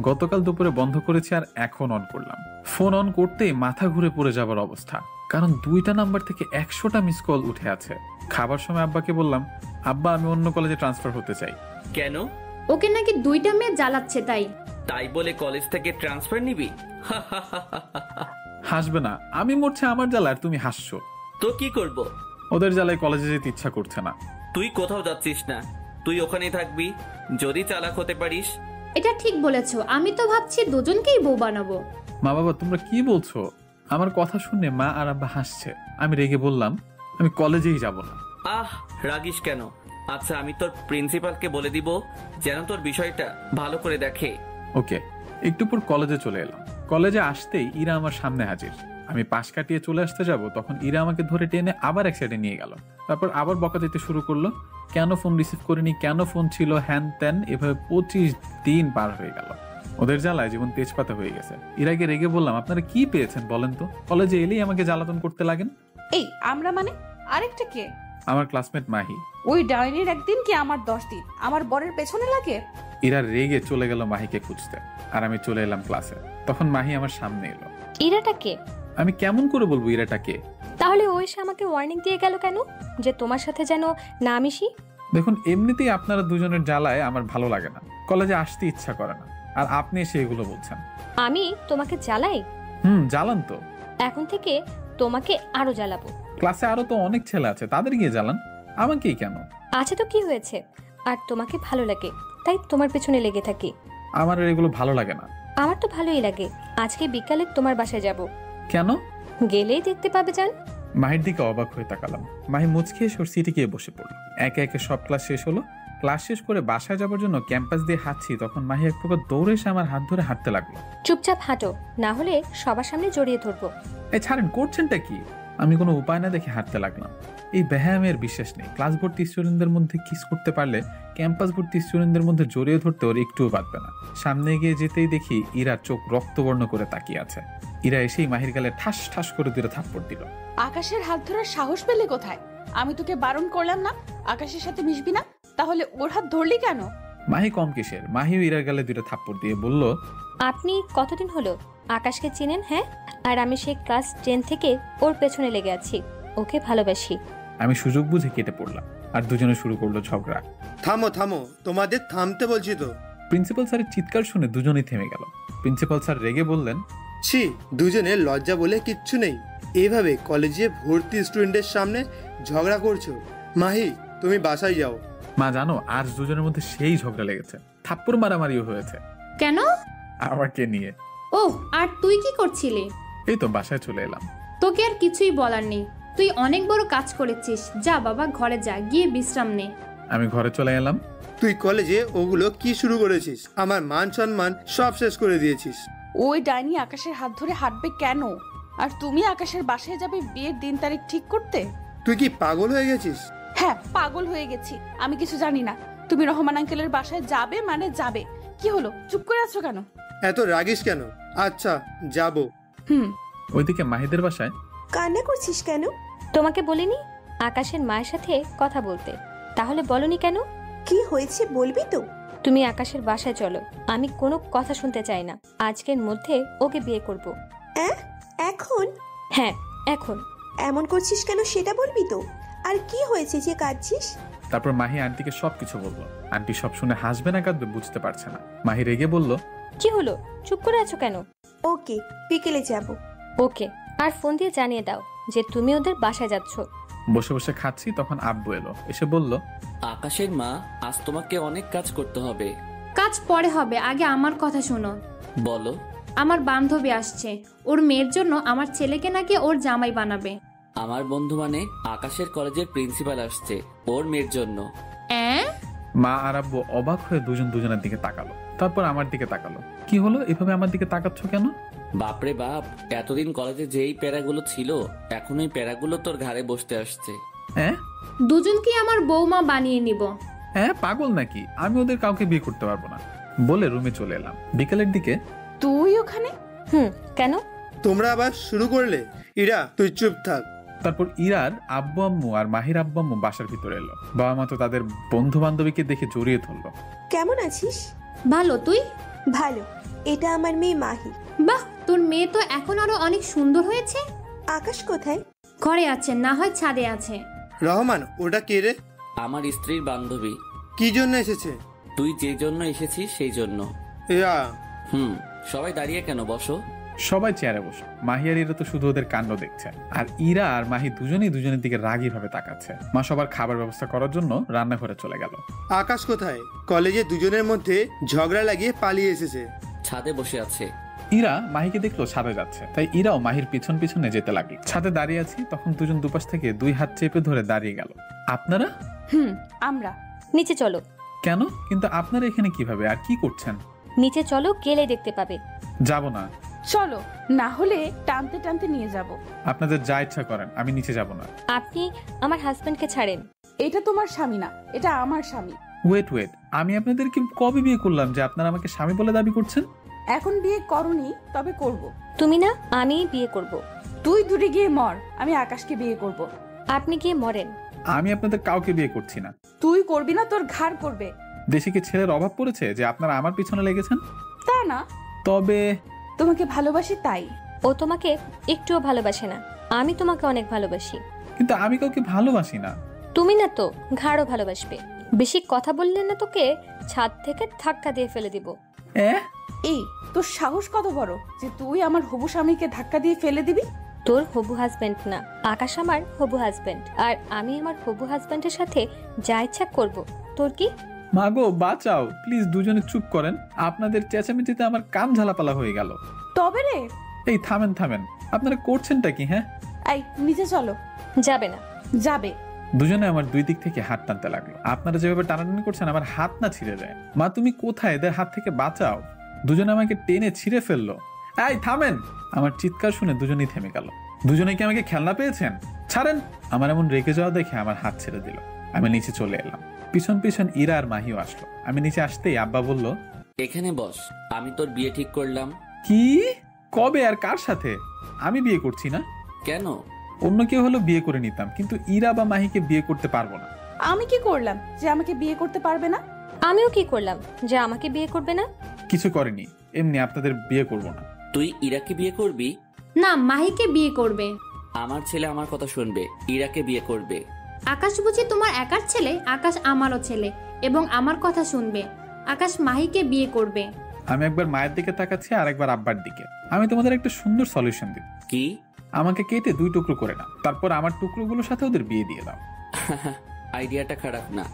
গতকাল দুপুরে বন্ধ করেছি আর এখন অন করলাম। ফোন অন করতেই মাথা ঘুরে পড়ে যাবার অবস্থা, কারণ 2টা নাম্বার থেকে 100টা মিস কল উঠে আছে। খাবার সময় আব্বাকে বললাম, আব্বা আমি অন্য কলেজে ট্রান্সফার হতে চাই। কেন? ওকে নাকি 2টা মেয়ে জ্বালাচ্ছে, তাই বলে কলেজ থেকে ট্রান্সফার নিবি? হাসবে না, আমি মরছে আমার জ্বালা আর তুমি হাসছো। তো কি করব? ওদের জ্বালায় কলেজে যেতে ইচ্ছা করছে না। তুই কোথাও যাচ্ছিস না, তুই ওখানেই থাকবি। যদি চালাক হতে পারিস। এটা ঠিক বলেছো, আমি তো ভাবছি দুজনকেই বউ বানাবো। মা বাবা তোমরা কি বলছো? আমার কথা শুনে মা আর আব্বা হাসছে। আমি রেগে বললাম, আমি কলেজেই যাব না। রাগিস কেন? আচ্ছা, আমি তোর প্রিন্সিপালকে বলে দিব যেন তোর বিষয়টা ভালো করে দেখে। ওকে। একটু পর কলেজে চলে এলাম। কলেজে আসতেই ইরা আমার সামনে হাজির। আমি পাশ কাটিয়ে চলে আসতে যাব, তখন ইরা আমাকে ধরে টেনে আবার এক সাইডে নিয়ে গেল। তারপর আবার বকা দিতে শুরু করলো। কেন ফোন রিসিভ করিনি, কেন ফোন ছিল, হ্যান ত্যান, এভাবে 25 দিন পার হয়ে গেল। ওদের জ্বালায় জীবন তেজপাতা হয়ে গেছে। ইরাকে রেগে বললাম, আপনারা কি পেয়েছেন বলেন তো? কলেজে এলেই আমাকে জ্বালাতন করতে লাগেন। এই আমরা মানে আরেকটা কে? আমার ক্লাসমেট মাহি। ওই ডাইনির একদিন কি আমার 10 দিন আমার বরের পেছনে লাগে? ইরা রেগে চলে গেল মাহিকে খুঁজতে, আর আমি চলে এলাম ক্লাসে। তখন মাহি আমার সামনে এলো। ইরাটা কে? আমি কেমন করে বলবো ইরাটা কে? তাহলে ও এসে আমাকে ওয়ার্নিং দিয়ে গেল কেন যে তোমার সাথে যেন না মিশি? দেখুন, এমনিতেই আপনারা দুজনের জ্বালায় আমার ভালো লাগে না, কলেজে আসতে ইচ্ছা করে না, আর আপনি এসে এগুলো বলছেন। আমি তোমাকে জ্বালাই? জ্বালান তো। এখন থেকে তোমাকে আরো জ্বালাবো। ক্লাসে আরো তো অনেক ছেলে আছে, তাদের গিয়ে জ্বালান, আমাকেই কেন? আচ্ছা তো কি হয়েছে? আর তোমাকে ভালো লাগে তাই তোমার পেছনে লেগে থাকি। আমার এগুলো ভালো লাগে না। আমার তো ভালোই লাগে। আজকে বিকালে তোমার বাসায় যাব। কেন? গেলেই দেখতে পাবে জান। মাহির দিকে অবাক হয়ে তাকালাম। মাহি মুচকে এসে ওর সিটে গিয়ে বসে পড়লো। একে একে সব ক্লাস শেষ হলো। ক্লাস শেষ করে বাসায় যাবার জন্য ক্যাম্পাস দিয়ে হাঁটছি, তখন মাহি এক প্রকার দৌড়ে এসে আমার হাত ধরে হাঁটতে লাগলো। চুপচাপ হাঁটো, না হলে সবার সামনে জড়িয়ে ধরবো। ছাড়েন, করছেনটা কি? আমি কোনো উপায় না দেখে হাঁটতে লাগলাম। এই ব্যায়ামের বিশ্বাস নেই। ক্লাস ভর্তি স্টুডেন্টদের মধ্যে কিস করতে পারলে ক্যাম্পাস ভর্তি স্টুডেন্টদের মধ্যে জড়িয়ে ধরতে ওর একটুও বাঁধবে না। সামনে গিয়ে যেতেই দেখি ইরা চোখ রক্তবর্ণ করে তাকিয়ে আছে। ইরা এসেই মাহির গালে ঠাস ঠাস করে 2টা থাপ্পড় দিল। আকাশের হাত ধরার সাহস পেলে কোথায়? আমি তোকে বারণ করলাম না আকাশের সাথে মিশবি না, তাহলে ওর হাত ধরলি কেন? মাহি কম কিসের? মাহিও ইরার গালে 2টা থাপ্পড় দিয়ে বলল, আপনি কতদিন হলো আকাশকে চিনেন? হ্যাঁ, আর আমি সেই ক্লাস 10 থেকে ওর পেছনে লেগে আছি, ওকে ভালোবাসি। আমি সুযোগ বুঝে কেটে পড়লাম, আর দুজনে শুরু করলো ঝগড়া। থামো থামো, তোমাদের থামতে বলছি তো। প্রিন্সিপাল স্যারের চিৎকার শুনে দুজনেই থেমে গেল। প্রিন্সিপাল স্যার রেগে বললেন, ছি, দুজনে লজ্জা বলে কিচ্ছু নেই। এইভাবে কলেজে ভর্তি স্টুডেন্টের সামনে ঝগড়া করছো। মাহি, তুমি বাসায় যাও। মা জানো, আজ দুজনের মধ্যে সেই ঝগড়া লেগেছে, থাপ্পড় মারামারিও হয়েছে। কেন? আমাকে নিয়ে। ও, আর তুই কি করছিলি? এই তো বাসায় চলে এলাম। তোকে আর কিছুই বলার নেই, তুই অনেক বড় কাজ করেছিস। যা বাবা, ঘরে যা, গিয়ে বিশ্রাম নে। আমি ঘরে চলে এলাম। তুই কলেজে ওগুলো কি শুরু করেছিস? আমার মান সম্মান সব শেষ করে দিয়েছিস। ওই ডাইনি আকাশের হাত ধরে হাঁটবে কেন? আর তুমি আকাশের বাসায় যাবে বিয়ের দিন তারিখ ঠিক করতে? তুই কি পাগল হয়ে গেছিস? হ্যাঁ, পাগল হয়ে গেছি। আমি কিছু জানি না। তুমি রহমান আঙ্কেলের বাসায় যাবে মানে যাবে। কি হলো, চুপ করে আছো কেন? এত রাগিস কেন? আচ্ছা, যাব। ওইদিকে মাহিদের বাসায়। কান্না করছিস কেন? তোমাকে বলিনি আকাশের মায়ের সাথে কথা বলতে? তাহলে বলনি কেন? কি হয়েছে বলবি তো? তুমি আকাশের বাসায় চলো, আমি কোনো কথা শুনতে চাই না। আজকের মধ্যে ওকে বিয়ে করব। এখন? হ্যাঁ এখন। এমন করছিস কেন সেটা বলবি তো? আর কি হয়েছে যে কাঁদছিস? তারপর মাহি আন্টিকে সবকিছু বলল। আন্টি সব শুনে হাসবে না কাঁদবে বুঝতে পারছে না। মাহি রেগে বলল, কি হলো, চুপ করে আছো কেন? ওকে, বিকেলে যাব। ওকে, আর ফোন দিয়ে জানিয়ে দাও যে তুমি ওদের বাসায় যাচ্ছ। বসে বসে খাচ্ছি, তখন আব্বু এলো, এসে বলল, আকাশের মা, আজ তোমাকে অনেক কাজ করতে হবে। কাজ পরে হবে, আগে আমার কথা শোনো। বলো। আমার বান্ধবী আসছে, ওর মেয়ের জন্য আমার ছেলেকে নাকি ওর জামাই বানাবে। আমার বন্ধু মানে আকাশের কলেজের প্রিন্সিপাল আসছে ওর মেয়ের জন্য। মা আর আব্বু অবাক হয়ে দুজনের দিকে তাকালো, তারপর আমার দিকে তাকালো। কি হলো, এভাবে আমার দিকে তাকাচ্ছ কেন? বাপরে বাপ, এতদিন কলেজে যেই প্যারাগুলো ছিল এখন ওই প্যারাগুলো তোর ঘাড়ে বসতে আসছে। হ্যাঁ, দুজনকে আমার বৌমা বানিয়ে নিব। হ্যাঁ, পাগল নাকি? আমি ওদের কাউকে বিয়ে করতে পারবো না বলে রুমে চলে এলাম। বিকেলের দিকে, তুই ওখানে? কেন? তোমরা আবার শুরু করলে? ইরা তুই চুপ থাক। তারপর ইরার আব্বু আম্মু আর মাহির আব্বু আম্মু বাসার ভিতরে এলো। বাবা মা তো তাদের বন্ধু বান্ধবীকে দেখে জড়িয়ে ধরলো। কেমন আছিস? ভালো, তুই? ভালো। এটা আমার মেয়ে মাহি। বাহ, তোর মেয়ে তো এখন আরো অনেক সুন্দর হয়েছে। আকাশ কোথায়? ঘরে আছে, না হয় ছাদে আছে। রহমান, ওটা কে রে? আমার স্ত্রীর বান্ধবী। কি জন্য এসেছে? তুই যে জন্য এসেছিস সেই জন্য। ইরা। সবাই দাঁড়িয়ে কেন, বসো। সবাই চেয়ারে বসো। মাহি আর ইরা তো শুধু ওদের কাণ্ড দেখছে, আর ইরা আর মাহি দুজনের দিকে রাগী ভাবে তাকাচ্ছে। মা সবার খাবার ব্যবস্থা করার জন্য রান্নাঘরে চলে গেল। আকাশ কোথায়? কলেজে দুজনের মধ্যে ঝগড়া লাগিয়ে পালিয়ে এসেছে। ছাদে বসে আছে। ইরা মাহিকে দেখলো ছাদে যাচ্ছে, তাই ইরাও মাহির পিছনে যেতে লাগলো। ছাদে দাঁড়িয়ে আছি, তখন দুজন দুপাশ থেকে দুই হাত চেপে ধরে দাঁড়িয়ে গেল। আপনারা? আমরা। নিচে চলো। কেন? কিন্তু আপনারা এখানে কিভাবে আর কি করছেন? নিচে চলো, গেলে দেখতে পাবে। যাব না। চলো, না হলে টানতে টানতে নিয়ে যাব। আপনাদের যা ইচ্ছা করেন, আমি নিচে যাব না। আপনি আমার হাজবেন্ডকে ছাড়েন। এটা তোমার স্বামী না, এটা আমার স্বামী। ওয়েট, আমি আপনাদেরকে কবে বিয়ে করলাম যে আপনারা আমাকে স্বামী বলে দাবি করছেন? এখন বিয়ে করনি, তবে করব। তুমি না, আমি বিয়ে করব। তুই দূরে গিয়ে মর, আমি আকাশকে বিয়ে করব। আপনি গিয়ে মরেন। আমি আপনাদের কাউকে বিয়ে করছি না। তুই করবি না, তোর ঘাড় করবে। দেশে কি ছেলের অভাব পড়েছে যে আপনারা আমার পিছনে লেগেছেন? তা না, তবে তোমাকে ভালোবাসি তাই। ও তোমাকে একটুও ভালোবাসে না, আমি তোমাকে অনেক ভালোবাসি। কিন্তু আমি কাউকে ভালোবাসি না। তুমি না তো ঘাড়ও ভালোবাসবে। বেশি কথা বললে না তোকে ছাদ থেকে ধাক্কা দিয়ে ফেলে দিব। এই, তোর সাহস কত বড় যে তুই আমার হবু স্বামীকে ধাক্কা দিয়ে ফেলে দিবি? তোর হবু হাজবেন্ড না, আকাশ আমার হবু হাজবেন্ড, আর আমি আমার হবু হাজবেন্ডের সাথে যা ইচ্ছা করব। তোর কি? মাগো বাঁচাও, প্লিজ দুজনে চুপ করেন। আপনাদের চেঁচামেচিতে আমার কান ঝালাপালা হয়ে গেল। তবে রে। এই থামেন, আপনারা করছেনটা কি? হ্যাঁ, এই নিচে চলো। যাবে না। যাবে। দুজনে আমার দুই দিক থেকে হাত টানতে লাগলো। আপনারা যেভাবে টানাটানি করছেন আমার হাত না ছিঁড়ে যায়। মা তুমি কোথায়? এদের হাত থেকে বাঁচাও। দুজনে আমাকে টেনে ছিঁড়ে ফেললো। এই থামেন! আমার চিৎকার শুনে দুজনেই থেমে গেল। দুজনে কি আমাকে খেলনা পেয়েছেন? ছাড়েন! আমার এমন রেগে যাওয়া দেখে আমার হাত ছেড়ে দিল। আমি নিচে চলে এলাম। পিছন ইরা আর মাহিও আসলো। আমি নিচে আসতেই আব্বা বলল, এখানে বস, আমি তোর বিয়ে ঠিক করলাম। কি? কবে আর কার সাথে? আমি বিয়ে করছি না। কেন? অন্য কেউ হলো বিয়ে করে নিতাম, কিন্তু ইরা বা মাহিকে বিয়ে করতে পারবো না। আমি কি করলাম যে আমাকে বিয়ে করতে পারবে না? আমিও কি করলাম যে আমাকে বিয়ে করবে না? কিছু করেনি, এমনি আপনাদের বিয়ে করব না। তুই ইরাকে বিয়ে করবি? না, মাহিকে বিয়ে করবে। আমার ছেলে আমার কথা শুনবে, ইরাকে বিয়ে করবে। আকাশ বুঝি তোমার একার ছেলে? আকাশ আমারও ছেলে এবং আমার কথা শুনবে। আকাশ মাহিকে বিয়ে করবে। আমি একবার মায়ের দিকে তাকাচ্ছি আর একবার আব্বার দিকে। আমি তোমাদের একটা সুন্দর সলিউশন দিই। কি? আমাকে কেটে 2 টুকরো করে নাও, তারপর আমার টুকরোগুলোর সাথে ওদের বিয়ে দিয়ে দাও। আইডিয়াটা খারাপ না।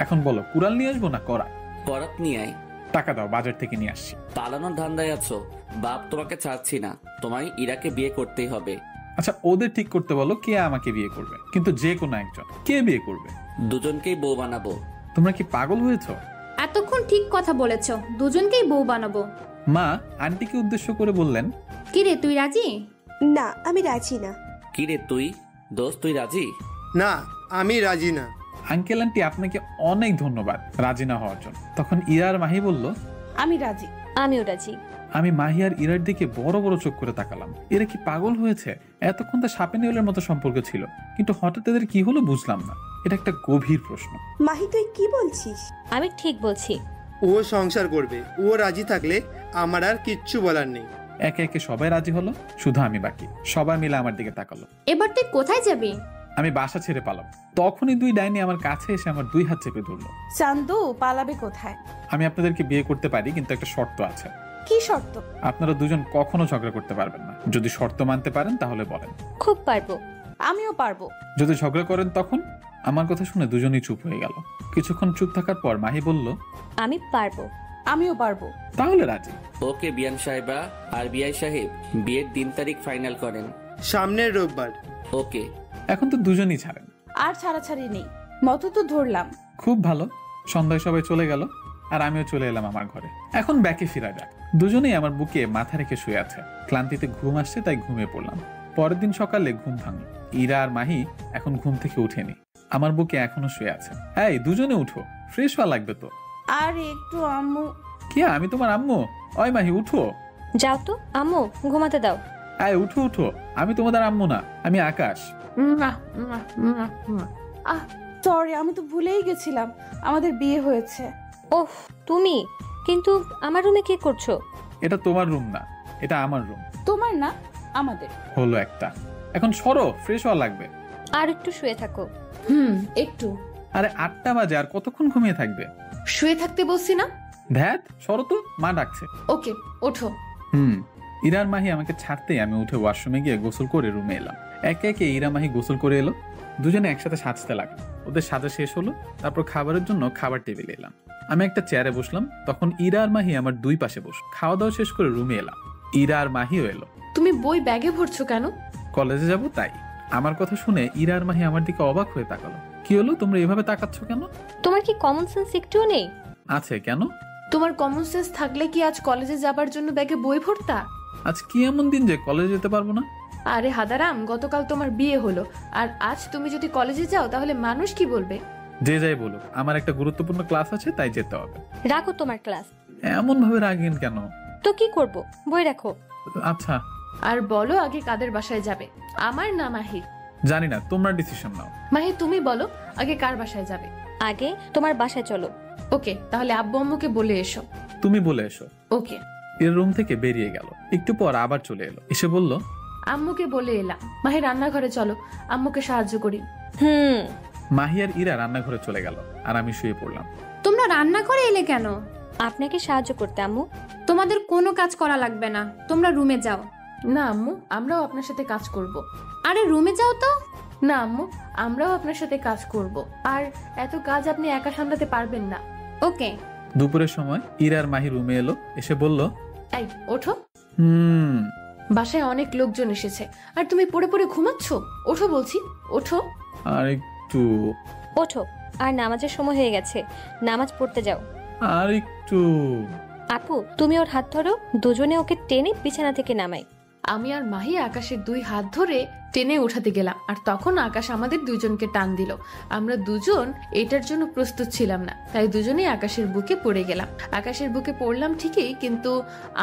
এখন বলো, কুড়াল নিয়ে আসবো না করা? করাত নিয়ে আয়। টাকা দাও, বাজার থেকে নিয়ে আসছি। পালানোর ধান্দায় আছো? বাপ তোমাকে ছাড়ছি না, তোমায় ইরাকে বিয়ে করতেই হবে। আচ্ছা, ওদের ঠিক করতে বলো কে আমাকে বিয়ে করবে, কিন্তু যে কোনো একজন। কে বিয়ে করবে? দুজনকেই বউ বানাবো। তোমরা কি পাগল হয়েছো? এতক্ষণ ঠিক কথা বলেছ, দুজনকেই বউ বানাবো। মা আন্টিকে উদ্দেশ্য করে বললেন, কি রে, তুই রাজি? না, আমি রাজি না। কি রে তুই? দোস্ত তুই রাজি? না, আমি রাজি না। আঙ্কেল আন্টি আপনাকে অনেক ধন্যবাদ রাজি না হওয়ার জন্য। তখন ইরা আর মাহি বলল, আমি রাজি। আমিও রাজি। আমি মাহি আর ইরার দিকে বড় বড় চোখ করে তাকালাম। এরা কি পাগল হয়েছে? এতক্ষণ তো সাপে নেউলের মতো সম্পর্ক ছিল, কিন্তু হঠাৎ এদের কি হলো বুঝলাম না। এটা একটা গভীর প্রশ্ন। মাহি তুই কি বলছিস? আমি ঠিক বলছি। ও সংসার করবে, ও রাজি থাকলে আমার আর কিচ্ছু বলার নেই। একে একে সবাই রাজি হলো, শুধু আমি বাকি। সবাই মিলে আমার দিকে তাকালো। এবার তুই কোথায় যাবি? আমি বাসা ছেড়ে পালাম। তখনই দুই ডাইনি আমার কাছে এসে আমার দুই হাত চেপে ধরলো। চান্দু, পালাবে কোথায়? আমি আপনাদেরকে বিয়ে করতে পারি, কিন্তু একটা শর্ত আছে। কি শর্ত? আপনারা দুজন কখনো ঝগড়া করতে পারবেন না। যদি শর্ত মানতে পারেন তাহলে বলেন। খুব পারবো। আমিও পারবো। যদি ঝগড়া করেন তখন? আমার কথা শুনে দুজনেই চুপ হয়ে গেল। কিছুক্ষণ চুপ থাকার পর মাহি বলল, আমি পারবো। আমিও পারবো। তাহলে রাজি। ওকে বিয়ান সাহেবা আর বিআই সাহেব, বিয়ের দিন তারিখ ফাইনাল করেন। সামনের রোববার। ওকে। এখন তো দুজনই ছাড়েন। আর ছাড়াছাড়ি নেই, মতো তো ধরলাম। খুব ভালো। সন্ধ্যায় সবাই চলে গেল আর আমিও চলে এলাম আমার ঘরে। এখন ব্যাকে ফিরা যাক। দুজনেই আমার বুকে মাথা রেখে শুয়ে আছে। ক্লান্তিতে ঘুম আসছে, তাই ঘুমিয়ে পড়লাম। পরের দিন সকালে ঘুম ভাঙল। ইরা আর মাহি এখন ঘুম থেকে উঠেনি, আমার বুকে এখনো শুয়ে আছে। এই দুজনে উঠো, ফ্রেশ হওয়া লাগবে তো। আর একটু আম্মু। কি আমি তোমার আম্মু? ওই মাহি উঠো। যাও তো আম্মু, ঘুমাতে দাও। এই উঠো উঠো, আমি তোমাদের আম্মু না, আমি আকাশ। সরি, আমি তো ভুলেই গেছিলাম আমাদের বিয়ে হয়েছে। ওহ, তুমি? কিন্তু আমার রুমে কি করছো? এটা তোমার রুম না, এটা আমার রুম। তোমার না, আমাদের। হলো একটা। এখন সরো, ফ্রেশ হওয়া লাগবে। আর একটু শুয়ে থাকো। একটু। আরে 8টা বাজে, আর কতক্ষণ ঘুমিয়ে থাকবে? শুয়ে থাকতে বলছি না। ধ্যাত, সরো তো, মা ডাকছে। ওকে, ওঠো। ইরার মাহি আমাকে ছাড়তেই আমি উঠে ওয়াশরুমে গিয়ে গোসল করে রুমে এলাম। একে একে ইরা মাহি গোসল করে এলো। দুজনে একসাথে সাজতে লাগলো। ওদের সাজা শেষ হলো, তারপর খাবারের জন্য খাবার টেবিলে এলাম। আমি একটা চেয়ারে বসলাম, তখন ইরা আর মাহি আমার দুই পাশে বসল। খাওয়া দাওয়া শেষ করে রুমে এলাম। ইরা আর মাহিও এলো। তুমি বই ব্যাগে ভরছো কেন? কলেজে যাব তাই। আমার কথা শুনে ইরা আর মাহি আমার দিকে অবাক হয়ে তাকালো। কি হলো, তোমরা এভাবে তাকাচ্ছ কেন? তোমার কি কমন সেন্স একটুও নেই? আছে, কেন? তোমার কমন সেন্স থাকলে কি আজ কলেজে যাবার জন্য ব্যাগে বই ভরতা? আজ কি এমন দিন যে কলেজে যেতে পারবো না? আরে হাদারাম, গতকাল তোমার বিয়ে হলো, আর আজ তুমি যদি কলেজে যাও তাহলে মানুষ কি বলবে? যে যাই বলুক, আমার একটা গুরুত্বপূর্ণ ক্লাস আছে, তাই যেতে হবে। রাখো তোমার ক্লাস। এমন ভাবে রাগেন কেন? তো কি করব, বই রাখো। আচ্ছা। আর বলো আগে কাদের বাসায় যাবে, আমার না মাহির? জানি না, তোমরা ডিসিশন নাও। মাহি তুমি বলো আগে কার বাসায় যাবে। আগে তোমার বাসায় চলো। ওকে, তাহলে আব্বু আম্মুকে বলে এসো। তুমি বলে এসো। ওকে। এর রুম থেকে বেরিয়ে গেল। একটু পর আবার চলে এলো, এসে বলল, আম্মুকে বলে এলাম। মাহি রান্নাঘরে চলো, আম্মুকে সাহায্য করি। মাহি আর ইরা রান্নাঘরে চলে গেল আর আমি শুয়ে পড়লাম। তোমরা রান্না করে এলে কেন? আপনাকে সাহায্য করতে আম্মু। তোমাদের কোনো কাজ করা লাগবে না, তোমরা রুমে যাও। না আম্মু, আমরাও আপনার সাথে কাজ করব। আরে রুমে যাও তো। না আম্মু, আমরাও আপনার সাথে কাজ করব, আর এত কাজ আপনি একা সামলাতে পারবেন না। ওকে। দুপুরের সময় ইরা আর মাহি রুমে এলো, এসে বলল, এই ওঠো। বাসায় অনেক লোকজন এসেছে আর তুমি পড়ে পড়ে ঘুমাচ্ছ। ওঠো বলছি, ওঠো। আর একটু। ওঠো, আর নামাজের সময় হয়ে গেছে, নামাজ পড়তে যাও। আর একটু। আপু, তুমি ওর হাত ধরো, দুজনে ওকে টেনে বিছানা থেকে নামাই। আমি আর মাহি আকাশের দুই হাত ধরে টেনে উঠাতে গেলাম, আর তখন আকাশ আমাদের দুজনকে টান দিল। আমরা দুজন এটার জন্য প্রস্তুত ছিলাম না, তাই দুজনেই আকাশের বুকে পড়ে গেলাম। আকাশের বুকে পড়লাম ঠিকই, কিন্তু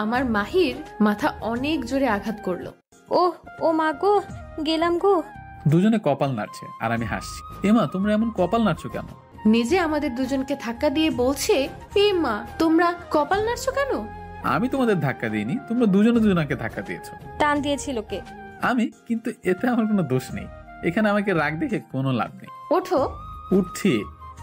আমার মাহির মাথা অনেক জোরে আঘাত করলো। ওহ, ও মা গো, গেলাম গো। দুজনে কপাল নাড়ছে আর আমি হাসছি। এমা, তোমরা এমন কপাল নাড়ছো কেন? নিজে আমাদের দুজনকে ধাক্কা দিয়ে বলছে, এ মা তোমরা কপাল নাড়ছো কেন? আমি তোমাদের ধাক্কা দিইনি, তোমরা দুজনে দুজনকে ধাক্কা দিয়েছো। টান দিয়েছিল কে? আমি, কিন্তু এতে আমার কোনো দোষ নেই। এখানে আমাকে রাগ দেখে কোনো লাভ নেই। ওঠো। উঠছি।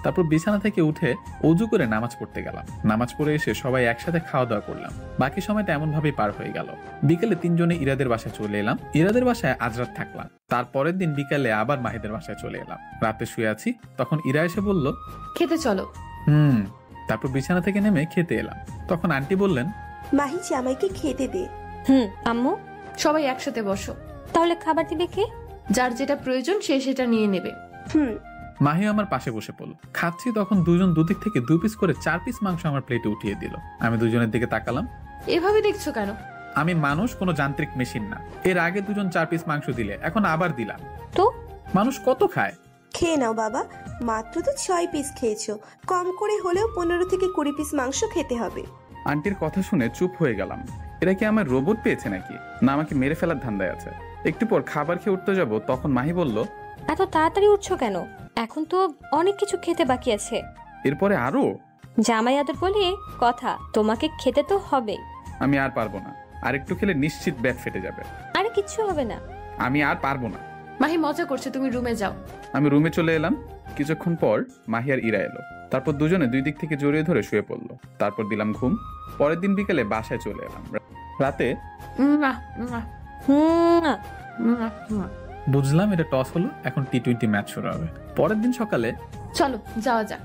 তারপর বিছানা থেকে উঠে অজু করে নামাজ পড়তে গেলাম। নামাজ পড়ে এসে সবাই একসাথে খাওয়া দাওয়া করলাম। বাকি সময়টা এমন ভাবেই পার হয়ে গেল। বিকেলে তিনজনে ইরাদের বাসায় চলে এলাম। ইরাদের বাসায় আজ রাত থাকলাম। তারপরের দিন বিকালে আবার মাহিদের বাসায় চলে এলাম। রাতে শুয়ে আছি, তখন ইরা এসে বলল, খেতে চলো। তারপর বিছানা থেকে নেমে খেতে এলাম। তখন আন্টি বললেন, মাহি জামাইকে খেতে দে। আম্মু। সবাই একসাথে বসো। তাহলে খাবার দিবে কে? যার যেটা প্রয়োজন সে সেটা নিয়ে নেবে। মাহি আমার পাশে বসে পড়ল। খাচ্ছি, তখন দুজন দুদিক থেকে 2 পিস করে 4 পিস মাংস আমার প্লেটে উঠিয়ে দিল। আমি দুজনের দিকে তাকালাম। এভাবে দেখছো কেন? আমি মানুষ, কোনো যান্ত্রিক মেশিন না। এর আগে দুজন 4 পিস মাংস দিলে, এখন আবার দিলাম। তো মানুষ কত খায়? খেয়ে নাও বাবা, মাত্র তো 6 পিস খেয়েছো, কম করে হলেও 15 থেকে 20 পিস মাংস খেতে হবে। আন্টির কথা শুনে চুপ হয়ে গেলাম। এরা কি আমার রোবট পেয়েছে নাকি, না আমাকে মেরে ফেলার ধান্দায় আছে? একটু পর খাবার খেয়ে উঠতে যাব, তখন মাহি বলল, এত তাড়াতাড়ি উঠছো কেন? এখন তো অনেক কিছু খেতে বাকি আছে। এরপরে আরো? জামাই আদর বলে কথা, তোমাকে খেতে তো হবে। আমি আর পারবো না। আর একটু খেলে নিশ্চিত ব্যাট ফেটে যাবে। আরে কিচ্ছু হবে না। আমি আর পারবো না। মাহি মজা করছে, তুমি রুমে যাও। আমি রুমে চলে এলাম। কিছুক্ষণ পর মাহি আর ইরা এলো। তারপর দুজনে দুই দিক থেকে জড়িয়ে ধরে শুয়ে পড়লো। তারপর দিলাম ঘুম। পরের দিন বিকেলে বাসায় চলে এলাম। রাতে বুঝলাম এটা টস হলো, এখন টি-20 ম্যাচ শুরু হবে। পরের দিন সকালে চলো যাওয়া যাক।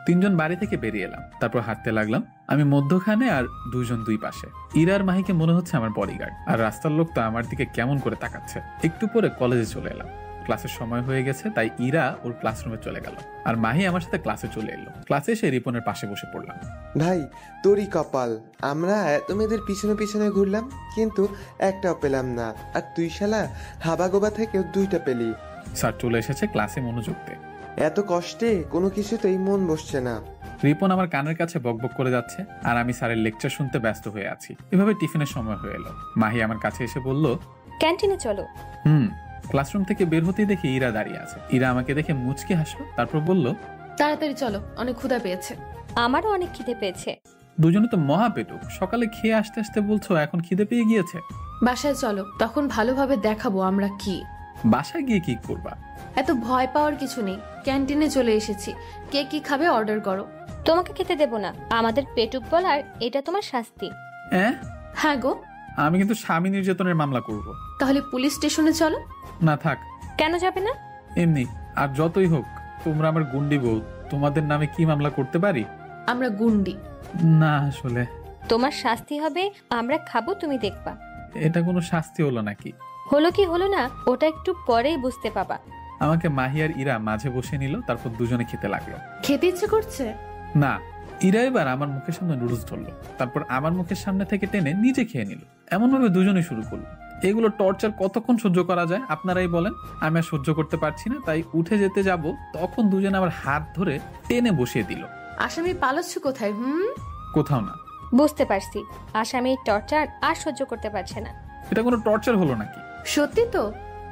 তিনজন বাড়ি থেকে বেরিয়ে এলাম। তারপর হাঁটতে লাগলাম। আমি মধ্যখানে আর দুইজন দুই পাশে। ইরা আর মাহিকে মনে হচ্ছে আমার বডিগার্ড, আর রাস্তার লোক তো আমার দিকে কেমন করে তাকাচ্ছে। একটু পরে কলেজে চলে এলাম। ক্লাসের সময় হয়ে গেছে, তাই ইরা ওর ক্লাসরুমে চলে গেল আর মাহি আমার সাথে ক্লাসে চলে এলো। ক্লাসে এসে রিপনের পাশে বসে পড়লাম। ভাই তোরই কপাল, আমরা এত মেয়েদের পিছনে পিছনে ঘুরলাম কিন্তু একটাও পেলাম না, আর তুই শালা হাবাগোবা থেকেও 2টা পেলি। স্যার চলে এসেছে, ক্লাসে মনোযোগ দে। এত কষ্টে কোনো কিছুতেই মন বসছে না। রিপন আমার কানের কাছে বকবক করে যাচ্ছে আর আমি স্যারের লেকচার শুনতে ব্যস্ত হয়ে আছি। এভাবে টিফিনের সময় হয়ে এলো। মাহি আমার কাছে এসে বলল, ক্যান্টিনে চলো। ক্লাসরুম থেকে বের হতেই দেখি ইরা দাঁড়িয়ে আছে। ইরা আমাকে দেখে মুচকি হাসলো, তারপর বলল, তাড়াতাড়ি চলো, অনেক ক্ষুধা পেয়েছে। আমারও অনেক খিদে পেয়েছে। দুজনে তো মহা পেটুক, সকালে খেয়ে আসতে আসতে বলছো এখন খিদে পেয়ে গিয়েছে। বাসায় চলো, তখন ভালোভাবে দেখাবো আমরা কি। বাসায় গিয়ে কি করবা? এত ভয় পাওয়ার কিছু নেই, ক্যান্টিনে চলে এসেছি, কে কি খাবে অর্ডার করো। তোমাকে খেতে দেব না, আমাদের পেটুক বলার এটা তোমার শাস্তি। হ্যাঁ গো, আমি কিন্তু স্বামী নির্যাতনের মামলা করব। তাহলে পুলিশ স্টেশনে চলো। না থাক। কেন যাবে না? এমনি, আর যতই হোক তোমরা আমার গুন্ডি বউ, তোমাদের নামে কি মামলা করতে পারি? আমরা গুন্ডি না, আসলে তোমার শাস্তি হবে, আমরা খাবো, তুমি দেখবা। এটা কোনো শাস্তি হলো নাকি? হলো কি হলো না ওটা একটু পরেই বুঝতে পাবা। আমাকে মাহি আর ইরা মাঝে বসে নিল, তারপর দুজনে খেতে লাগলো। খেতে ইচ্ছে করছে না, ইরা এবার আমার মুখের সামনে নুডলস ধরলো, তারপর আমার মুখের সামনে থেকে টেনে নিজে খেয়ে নিল। এমন ভাবে দুজনে শুরু করলো। এগুলো টর্চার কতক্ষণ সহ্য করা যায় আপনারাই বলেন। আমি আর সহ্য করতে পারছি না, তাই উঠে যেতে যাব, তখন দুজনে আমার হাত ধরে টেনে বসিয়ে দিল। আসামি পালাচ্ছ কোথায়? কোথাও না। বুঝতে পারছি, আসামির টর্চার আর সহ্য করতে পারছে না। এটা কোনো টর্চার হলো নাকি? সত্যি তো।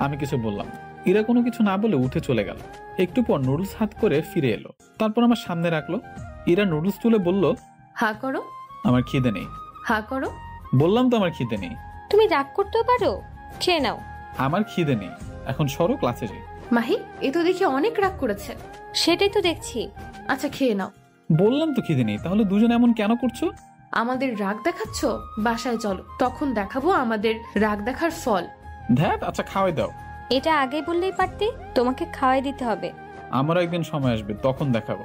আমি কিছু বললাম না। ইরা কোনো কিছু না বলে উঠে চলে গেল। একটু পর নুডলস হাত করে ফিরে এলো, তারপর আমার সামনে রাখলো। ইরা নুডলস তুলে বলল, হা করো। আমার খিদে নেই। হা করো। বললাম তো আমার খিদে নেই। তুমি রাগ করতেও পারো, খেয়ে নাও। আমার খিদে নেই, এখন সরো, ক্লাসে যাই। মাহি, এ তো দেখি অনেক রাগ করেছে। সেটাই তো দেখছি। আচ্ছা খেয়ে নাও। বললাম তো খিদে নেই, তাহলে দুজনে এমন কেন করছো? আমাদের রাগ দেখাচ্ছ? বাসায় চলো, তখন দেখাবো আমাদের রাগ দেখার ফল। ধ্যাত, আচ্ছা খাওয়াই দাও। এটা আগে বললেই পারতে, তোমাকে খাওয়াই দিতে হবে। আমার একদিন সময় আসবে, তখন দেখাবো।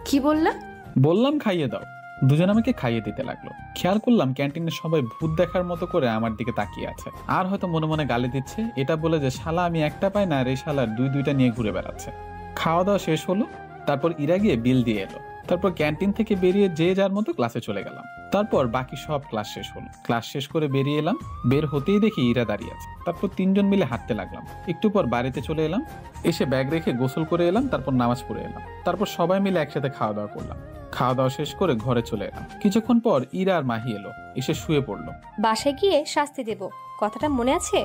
কি বললা? বললাম খাইয়ে দাও। দুজন আমাকে খাইয়ে দিতে লাগলো। খেয়াল করলাম ক্যান্টিনে সবাই ভূত দেখার মতো করে আমার দিকে তাকিয়ে আছে, আর হয়তো মনে মনে গালি দিচ্ছে, এটা বলে যে শালা আমি একটা পাই না, আর এই শালার দুইটা নিয়ে ঘুরে বেড়াচ্ছে। খাওয়া দাওয়া শেষ হলো, তারপর ইরা গিয়ে বিল দিয়ে এলো। তারপর ক্যান্টিন থেকে বেরিয়ে যে যার মতো ক্লাসে চলে গেলাম। তারপর বাকি সব ক্লাস শেষ হলো। ক্লাস শেষ করে বেরিয়ে এলাম। বের হতেই দেখি ইরা দাঁড়িয়ে আছে। তারপর তিনজন মিলে হাঁটতে লাগলাম। একটু পর বাড়িতে চলে এলাম। এসে ব্যাগ রেখে গোসল করে এলাম, তারপর নামাজ পড়ে এলাম। তারপর সবাই মিলে একসাথে খাওয়া দাওয়া করলাম। খাওয়া দাওয়া শেষ করে ঘরে চলে এলাম। কিছুক্ষণ পর ইরা আর মাহি এলো, এসে শুয়ে পড়লো। বাসায় গিয়ে শাস্তি দেব, কথাটা মনে আছে?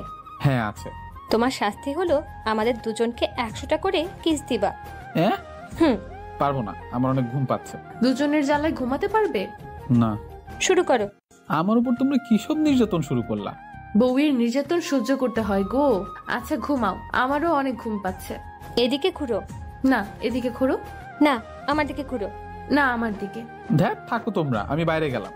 হ্যাঁ আছে। তোমার শাস্তি হলো আমাদের দুজনকে 100টা করে কিস দিবা। পারবো না, আমার অনেক ঘুম পাচ্ছে। দুজনের জ্বালায় ঘুমাতে পারবে না। শুরু করো। আমার উপর তোমরা কিসব নির্যাতন শুরু করলা? বউয়ের নির্যাতন সহ্য করতে হয় গো। আচ্ছা ঘুমাও, আমারও অনেক ঘুম পাচ্ছে। এদিকে ঘুরো। না, এদিকে ঘুরো। না, আমার দিকে ঘুরো। না, আমার দিকে। ধ্যাত, থাকো তোমরা, আমি বাইরে গেলাম।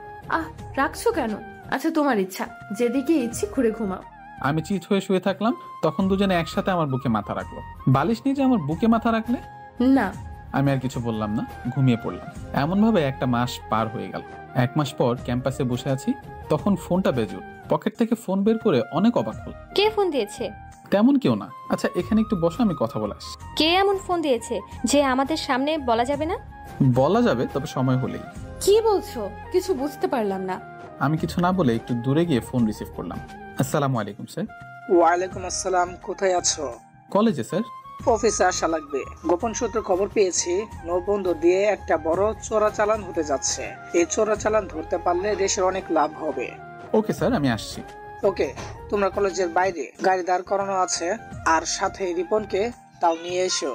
রাখছো কেন? আচ্ছা তোমার ইচ্ছা, যেদিকে ইচ্ছে ঘুরে ঘুমাও। আমি চিত হয়ে শুয়ে থাকলাম, তখন দুজনে একসাথে আমার বুকে মাথা রাখলো। বালিশ নিয়ে যে আমার বুকে মাথা রাখলে? না। আমি আর কিছু বললাম না, ঘুমিয়ে পড়লাম। এমন ভাবে একটা মাস পার হয়ে গেল। 1 মাস পর ক্যাম্পাসে বসে আছি, তখন ফোনটা বেজে উঠল। পকেট থেকে ফোন বের করে অনেক অবাক হল। কে ফোন দিয়েছে? তেমন কেউ না। আচ্ছা এখানে একটু বসো, আমি কথা বলে আসছি। কে এমন ফোন দিয়েছে যে আমাদের সামনে বলা যাবে না? বলা যাবে, তবে সময় হলেই। কি বলছো? কিছু বুঝতে পারলাম না। আমি কিছু না বলে একটু দূরে গিয়ে ফোন রিসিভ করলাম। আসসালামু আলাইকুম স্যার। ওয়ালাইকুম আসসালাম। কোথায় আছো? কলেজে স্যার। অফিসে আসা লাগবে। গোপন সূত্রে খবর পেয়েছি নৌবন্দর দিয়ে একটা বড় চোরাচালান হতে যাচ্ছে। এই চোরাচালান ধরতে পারলে দেশের অনেক লাভ হবে। ওকে স্যার, আমি আসছি। ওকে, তোমরা কলেজের বাইরে গাড়ি দাঁড় করানো আছে, আর সাথে রিপনকে তাও নিয়ে এসো।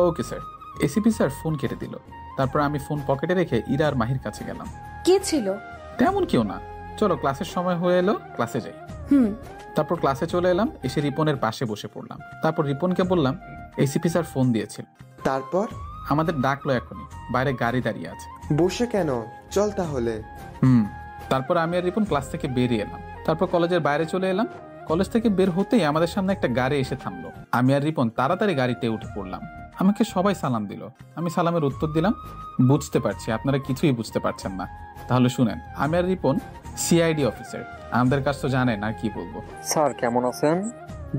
Okay sir. ACP sir phone কেটে দিল। তারপর আমি ফোন পকেটে রেখে ইরা আর মাহির কাছে গেলাম। কে ছিল? তেমন কেউ না, চলো ক্লাসের সময় হয়ে এলো, ক্লাসে যাই। তারপর ক্লাসে চলে এলাম, এসে রিপনের পাশে বসে পড়লাম। তারপর রিপনকে বললাম এসিপি স্যার ফোন দিয়েছিল। তারপর আমাদের ডাকলো এখনই, বাইরে গাড়ি দাঁড়িয়ে আছে। বসে কেন, চল তাহলে। তারপর আমি আর রিপন ক্লাস থেকে বেরিয়ে এলাম। তারপর কলেজের বাইরে চলে এলাম। কলেজ থেকে বের হতেই আমাদের সামনে একটা গাড়ি এসে থামলো। আমি আর রিপন তাড়াতাড়ি গাড়িতে উঠে পড়লাম। আমাকে সবাই সালাম দিল। আমি সালামের উত্তর দিলাম, বুঝতে পারছি আপনারা কিছুই বুঝতে পারছেন না, তাহলে শুনেন। আমি আর রিপন সিআইডি অফিসার, আমাদের কাজ তো জানেন, আর কি বলবো। স্যার কেমন আছেন?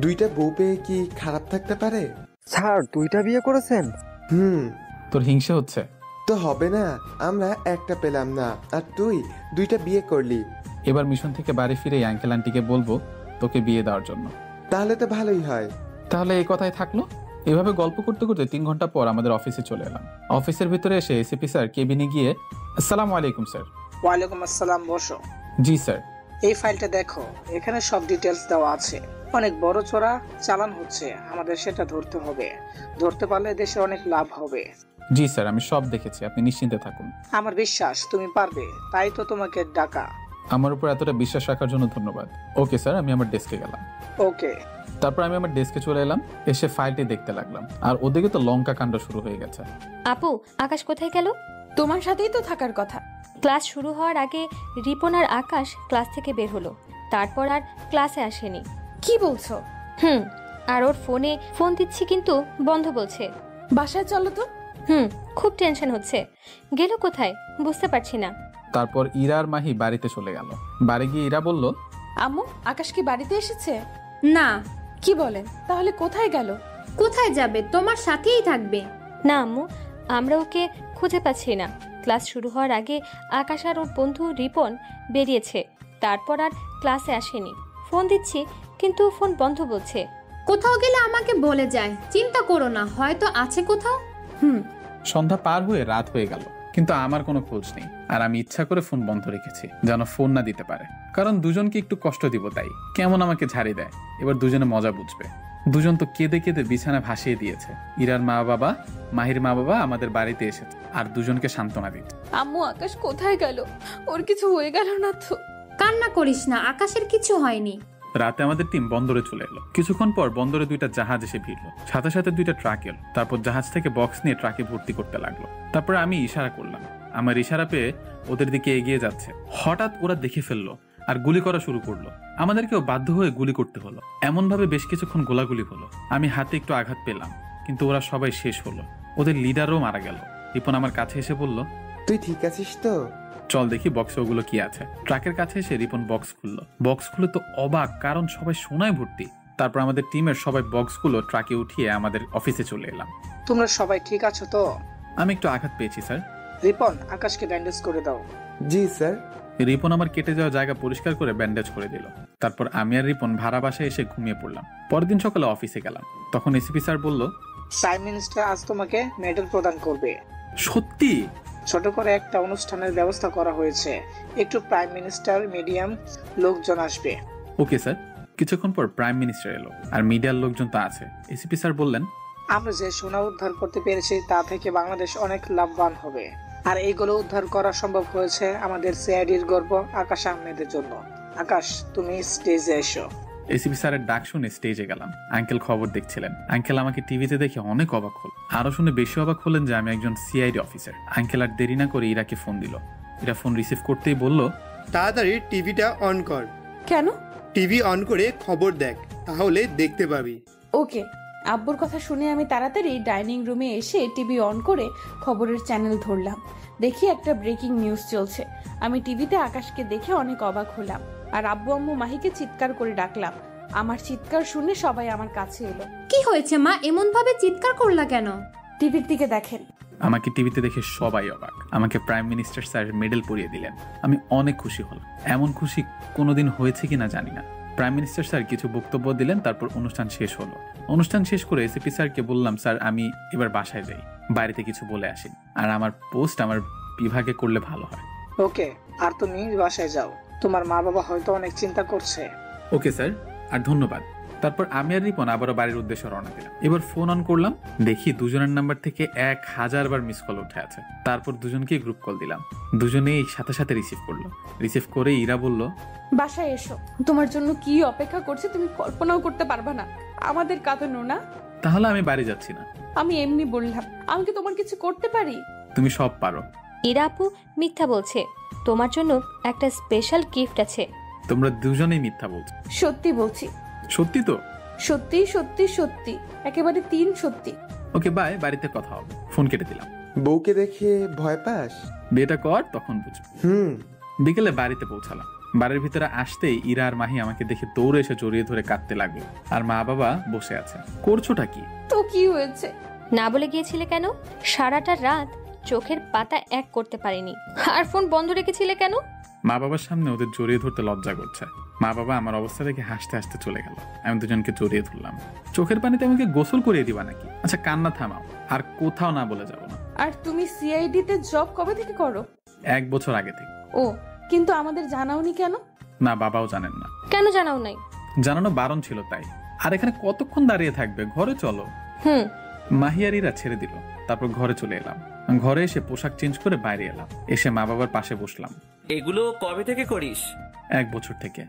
দুইটা বউ পেয়ে কি খারাপ থাকতে পারে? স্যার দুইটা বিয়ে করেছেন? তোর হিংসা হচ্ছে? তো হবে না, আমরা একটা পেলাম না আর তুই দুইটা বিয়ে করলি। এবার মিশন থেকে বাড়ি ফিরে আঙ্কেল আন্টিকে বলবো তোকে বিয়ে দেওয়ার জন্য। তাহলে তো ভালোই হয়। তাহলে এই কথাই থাকলো। এভাবে গল্প করতে করতে 3 ঘন্টা পর আমাদের অফিসে চলে এলাম। অফিসের ভিতরে এসে এসিপি স্যার কেবিনে গিয়ে, আসসালামু আলাইকুম স্যার। ওয়ালাইকুম আসসালাম, বসো। জি স্যার। এই ফাইলটা দেখো, এখানে সব ডিটেলস দেওয়া আছে। অনেক বড় চোরা চালান হচ্ছে, আমাদের সেটা ধরতে হবে। ধরতে পারলে দেশে অনেক লাভ হবে। জি স্যার, আমি সব দেখেছি, আপনি নিশ্চিন্তে থাকুন। আমার বিশ্বাস তুমি পারবে, তাই তো তোমাকে ডাকা। আমার উপর এতটা বিশ্বাস রাখার জন্য ধন্যবাদ। ওকে স্যার, আমি আমার ডেস্কে গেলাম। ওকে। তারপর আমি আমার ডেস্কে চলে এলাম, এসে ফাইলটি দেখতে লাগলাম। আর ওদিকে তো লঙ্কা কাণ্ড শুরু হয়ে গেছে। আপু, আকাশ কোথায় গেল? তোমার সাথেই তো থাকার কথা। ক্লাস শুরু হওয়ার আগে রিপন আর আকাশ ক্লাস থেকে বের হলো, তারপর আর ক্লাসে আসেনি। কি বলছো? আর ওর ফোনে ফোন দিচ্ছি কিন্তু বন্ধ বলছে। বাসায় চলো তো। খুব টেনশন হচ্ছে, গেল কোথায় বুঝতে পারছি না। তারপর ইরা আর মাহি বাড়িতে চলে গেল। বাড়ি গিয়ে ইরা বলল, আম্মু, আকাশ কি বাড়িতে এসেছে? না। কি বলেন? তাহলে কোথায় গেল? কোথায় যাবে, তোমার সাথেই থাকবে। না আম্মু, আমরা ওকে খুঁজে পাচ্ছি না। ক্লাস শুরু হওয়ার আগে আকাশ আর ওর বন্ধু রিপন বেরিয়েছে, তারপর আর ক্লাসে আসেনি। ফোন দিচ্ছি কিন্তু ফোন বন্ধ বলছে। কোথাও গেলে আমাকে বলে যায়, চিন্তা করো না, হয়তো আছে কোথাও। সন্ধ্যা পার হয়ে রাত হয়ে গেল, কিন্তু আমার কোনো খোঁজ নেই। আর আমি ইচ্ছা করে ফোন বন্ধ রেখেছি, যেন ফোন না দিতে পারে। কারণ দুজনকে একটু কষ্ট দিব, তাই কেমন আমাকে ঝাড়ি দেয়। এবার দুজনে মজা বুঝবে। দুজন তো কেঁদে কেঁদে বিছানা ভাসিয়ে দিয়েছে। ইরার মা বাবা, মাহির মা বাবা আমাদের বাড়িতে এসেছে আর দুজনকে সান্ত্বনা দিচ্ছে। আম্মু, আকাশ কোথায় গেল? ওর কিছু হয়ে গেল না তো? কান্না করিস না, আকাশের কিছু হয়নি। রাতে আমাদের টিম বন্দরে চলে এলো। কিছুক্ষণ পর বন্দরে 2টা জাহাজ এসে ভিড়লো, সাথে সাথে 2টা ট্রাক এলো। তারপর জাহাজ থেকে বক্স নিয়ে ট্রাকে ভর্তি করতে লাগলো। তারপর আমি ইশারা করলাম। আমার ইশারা পেয়ে ওদের দিকে এগিয়ে যাচ্ছে। হঠাৎ ওরা দেখে ফেললো আর গুলি করা শুরু করলো। আমাদেরকেও বাধ্য হয়ে গুলি করতে হলো। এমন ভাবে বেশ কিছুক্ষণ গোলাগুলি হলো। আমি হাতে একটু আঘাত পেলাম, কিন্তু ওরা সবাই শেষ হলো। ওদের লিডারও মারা গেল। রিপন আমার কাছে এসে বলল, তুই ঠিক আছিস তো? চল দেখি বক্সে ওগুলো কি আছে। ট্রাকের কাছে এসে রিপন বক্স খুললো। বক্স খুলে তো অবাক, কারণ সবাই সোনায় ভর্তি। তারপর আমাদের টিমের সবাই বক্সগুলো ট্রাকে উঠিয়ে আমাদের অফিসে চলে এলাম। তোমরা সবাই ঠিক আছো তো? আমি একটু আঘাত পেয়েছি স্যার। রিপন, আকাশকে ব্যান্ডেজ করে দাও। জি স্যার। রিপন আমার কেটে যাওয়া জায়গা পরিষ্কার করে ব্যান্ডেজ করে দিল। তারপর আমি আর রিপন ভাড়া বাসায় এসে ঘুমিয়ে পড়লাম। পরের দিন সকালে অফিসে গেলাম। তখন এসিপি স্যার বলল, প্রাইম মিনিস্টার আজ তোমাকে মেডেল প্রদান করবে। সত্যি? ছোট করে একটা অনুষ্ঠানের ব্যবস্থা করা হয়েছে, একটু প্রাইম মিনিস্টার, মিডিয়াম লোকজন আসবে। Okay sir. কিছুক্ষণ পর প্রাইম মিনিস্টার এলো আর মিডিয়ার লোকজন তো আছে। এসিপি স্যার বললেন, আমরা যে সোনা উদ্ধার করতে পেরেছি তা থেকে বাংলাদেশ অনেক লাভবান হবে। আর এইগুলো উদ্ধার করা সম্ভব হয়েছে আমাদের সিআইডির গর্ব আকাশ আহমেদের জন্য। আকাশ, তুমি স্টেজে এসো। এসিপি স্যারের ডাক শুনে স্টেজে গেলাম। আঙ্কেল খবর দেখছিলেন। আঙ্কেল আমাকে টিভিতে দেখে অনেক অবাক হল। আরো শুনে বেশি অবাক হলেন যে আমি একজন সিআইডি অফিসার। আঙ্কেল আর দেরি না করে ইরাকে ফোন দিল। ইরা ফোন রিসিভ করতেই বলল, তাড়াতাড়ি টিভিটা অন কর। কেন? টিভি অন করে খবর দেখ, তাহলে দেখতে পাবি। ওকে। আব্বুর কথা শুনে আমি তাড়াতাড়ি ডাইনিং রুমে এসে টিভি অন করে খবরের চ্যানেল ধরলাম। দেখি একটা ব্রেকিং নিউজ চলছে। আমি টিভিতে আকাশকে দেখে অনেক অবাক হলাম আর আব্বু আম্মু মাহিকে চিৎকার করে ডাকলাম। আমার চিৎকার শুনে সবাই আমার কাছে এলো। কি হয়েছে মা, এমন ভাবে চিৎকার করলা কেন? টিভির দিকে দেখেন। আমাকে টিভিতে দেখে সবাই অবাক। আমাকে প্রাইম মিনিস্টার স্যার মেডেল পরিয়ে দিলেন। আমি অনেক খুশি হলাম। এমন খুশি কোনোদিন হয়েছে কিনা জানি না। প্রাইম মিনিস্টার স্যার কিছু বক্তব্য দিলেন, তারপর অনুষ্ঠান শেষ হলো। অনুষ্ঠান শেষ করে এসিপি স্যারকে বললাম, স্যার আমি এবার বাসায় যাই, বাড়িতে কিছু বলে আসি, আর আমার পোস্ট আমার বিভাগে করলে ভালো হয়। ওকে, আর তুমি বাসায় যাও, তোমার মা বাবা হয়তো অনেক চিন্তা করছে। ওকে স্যার, আর ধন্যবাদ। তারপর আমি আর রিপন আবারও বাড়ির উদ্দেশ্যে রওনা দিলাম। এবার ফোন অন করলাম, দেখি দুজনের নাম্বার থেকে 1000 বার মিস কল উঠে আছে। তারপর দুজনকে গ্রুপ কল দিলাম, দুজনেই সাথে সাথে রিসিভ করলো। রিসিভ করে ইরা বলল, বাসায় এসো, তোমার জন্য কি অপেক্ষা করছে তুমি কল্পনাও করতে পারবা না। আমাদের কাঁদানো না। তাহলে আমি বাড়ি যাচ্ছি না। আমি এমনি বললাম, আমি কি তোমার কিছু করতে পারি? তুমি সব পারো। ইরা আপু মিথ্যা বলছে, তোমার জন্য একটা স্পেশাল গিফট আছে। তোমরা দুজনেই মিথ্যা বলছো। সত্যি বলছি। সত্যি তো? সত্যি সত্যি সত্যি, একেবারে 3 সত্যি। ওকে বাই, বাড়িতে কথা হবে। ফোন কেটে দিলাম। বউকে দেখে ভয় পাস? বিয়েটা কর, তখন বুঝবো। বিকেলে বাড়িতে পৌঁছালাম। বাড়ির ভিতরে আসতেই ইরা আর মাহি আমাকে দেখে দৌড়ে এসে জড়িয়ে ধরে কাঁদতে লাগলো। আর মা বাবা বসে আছে। করছোটা কি? তো কি হয়েছে? না বলে গিয়েছিলে কেন? সারাটা রাত চোখের পাতা এক করতে পারিনি। আর ফোন বন্ধ রেখেছিলে কেন? মা বাবার সামনে ওদের জড়িয়ে ধরতে লজ্জা করছে। মা বাবা আমার অবস্থা দেখে হাসতে হাসতে চলে গেল। আমি দুজনকে জড়িয়ে ধরলাম। চোখের পানিতে আমাকে গোসল করিয়ে দিবা নাকি? আচ্ছা কান্না থামাও, আর কোথাও না বলে যাবো না। আর তুমি সিআইডি তে জব কবে থেকে করো? 1 বছর আগে থেকে। ও, কিন্তু আমাদের জানাওনি কেন? না, বাবাও জানেন না। কেন জানাও নাই? জানানো বারণ ছিল তাই। আর এখানে কতক্ষণ দাঁড়িয়ে থাকবে? ঘরে চলো। মাহিয়ারিরা ছেড়ে দিল। তারপর ঘরে চলে এলাম। ঘরে এসে পোশাক চেঞ্জ করে বাইরে এলাম। এসে মা বাবার পাশে বসলাম। এগুলো কবে থেকে করিস? 1 বছর থেকে।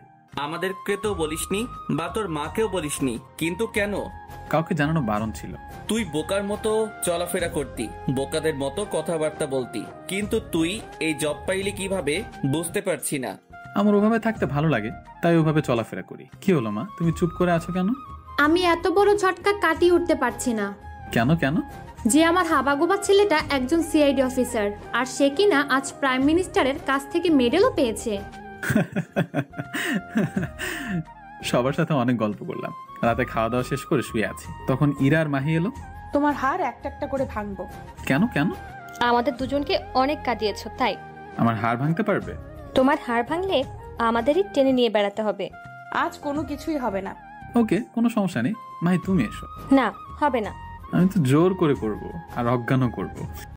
আমাদেরকে তো বলিসনি, বা তোর মাকেও বলিসনি, কিন্তু কেন? কাউকে জানানো বারণ ছিল। তুই বোকার মতো চলাফেরা করতি, বোকাদের মতো কথাবার্তা বলতি, কিন্তু তুই এই জব পাইলি কিভাবে বুঝতে পারছি না। আমার ওভাবে থাকতে ভালো লাগে, তাই ওভাবে চলাফেরা করি। কি হলো মা, তুমি চুপ করে আছো কেন? আমি এত বড় ঝটকা কাটিয়ে উঠতে পারছি না। কেন কেন? যে আমার হাবাগোবা ছেলেটা একজন সিআইডি অফিসার, আর সে কিনা আজ প্রাইম মিনিস্টারের কাছ থেকে মেডেলও পেয়েছে। সবার সাথে অনেক গল্প করলাম। রাতে খাওয়া দাওয়া শেষ করে শুয়ে আছি, তখন ইরা আর মাহি এলো। তোমার হাড় একটা একটা করে ভাঙবো। কেন কেন? আমাদের দুজনকে অনেক কাঁদিয়েছো তাই। আমার হাড় ভাঙতে পারবে? তোমার হাড় ভাঙলে আমাদেরই টেনে নিয়ে বেড়াতে হবে। আজ কোনো কিছুই হবে না। ওকে, কোনো সমস্যা নেই। মাহি তুমি এসো। না, হবে না। আমি তো জোর করে করব, আর অজ্ঞানও করব।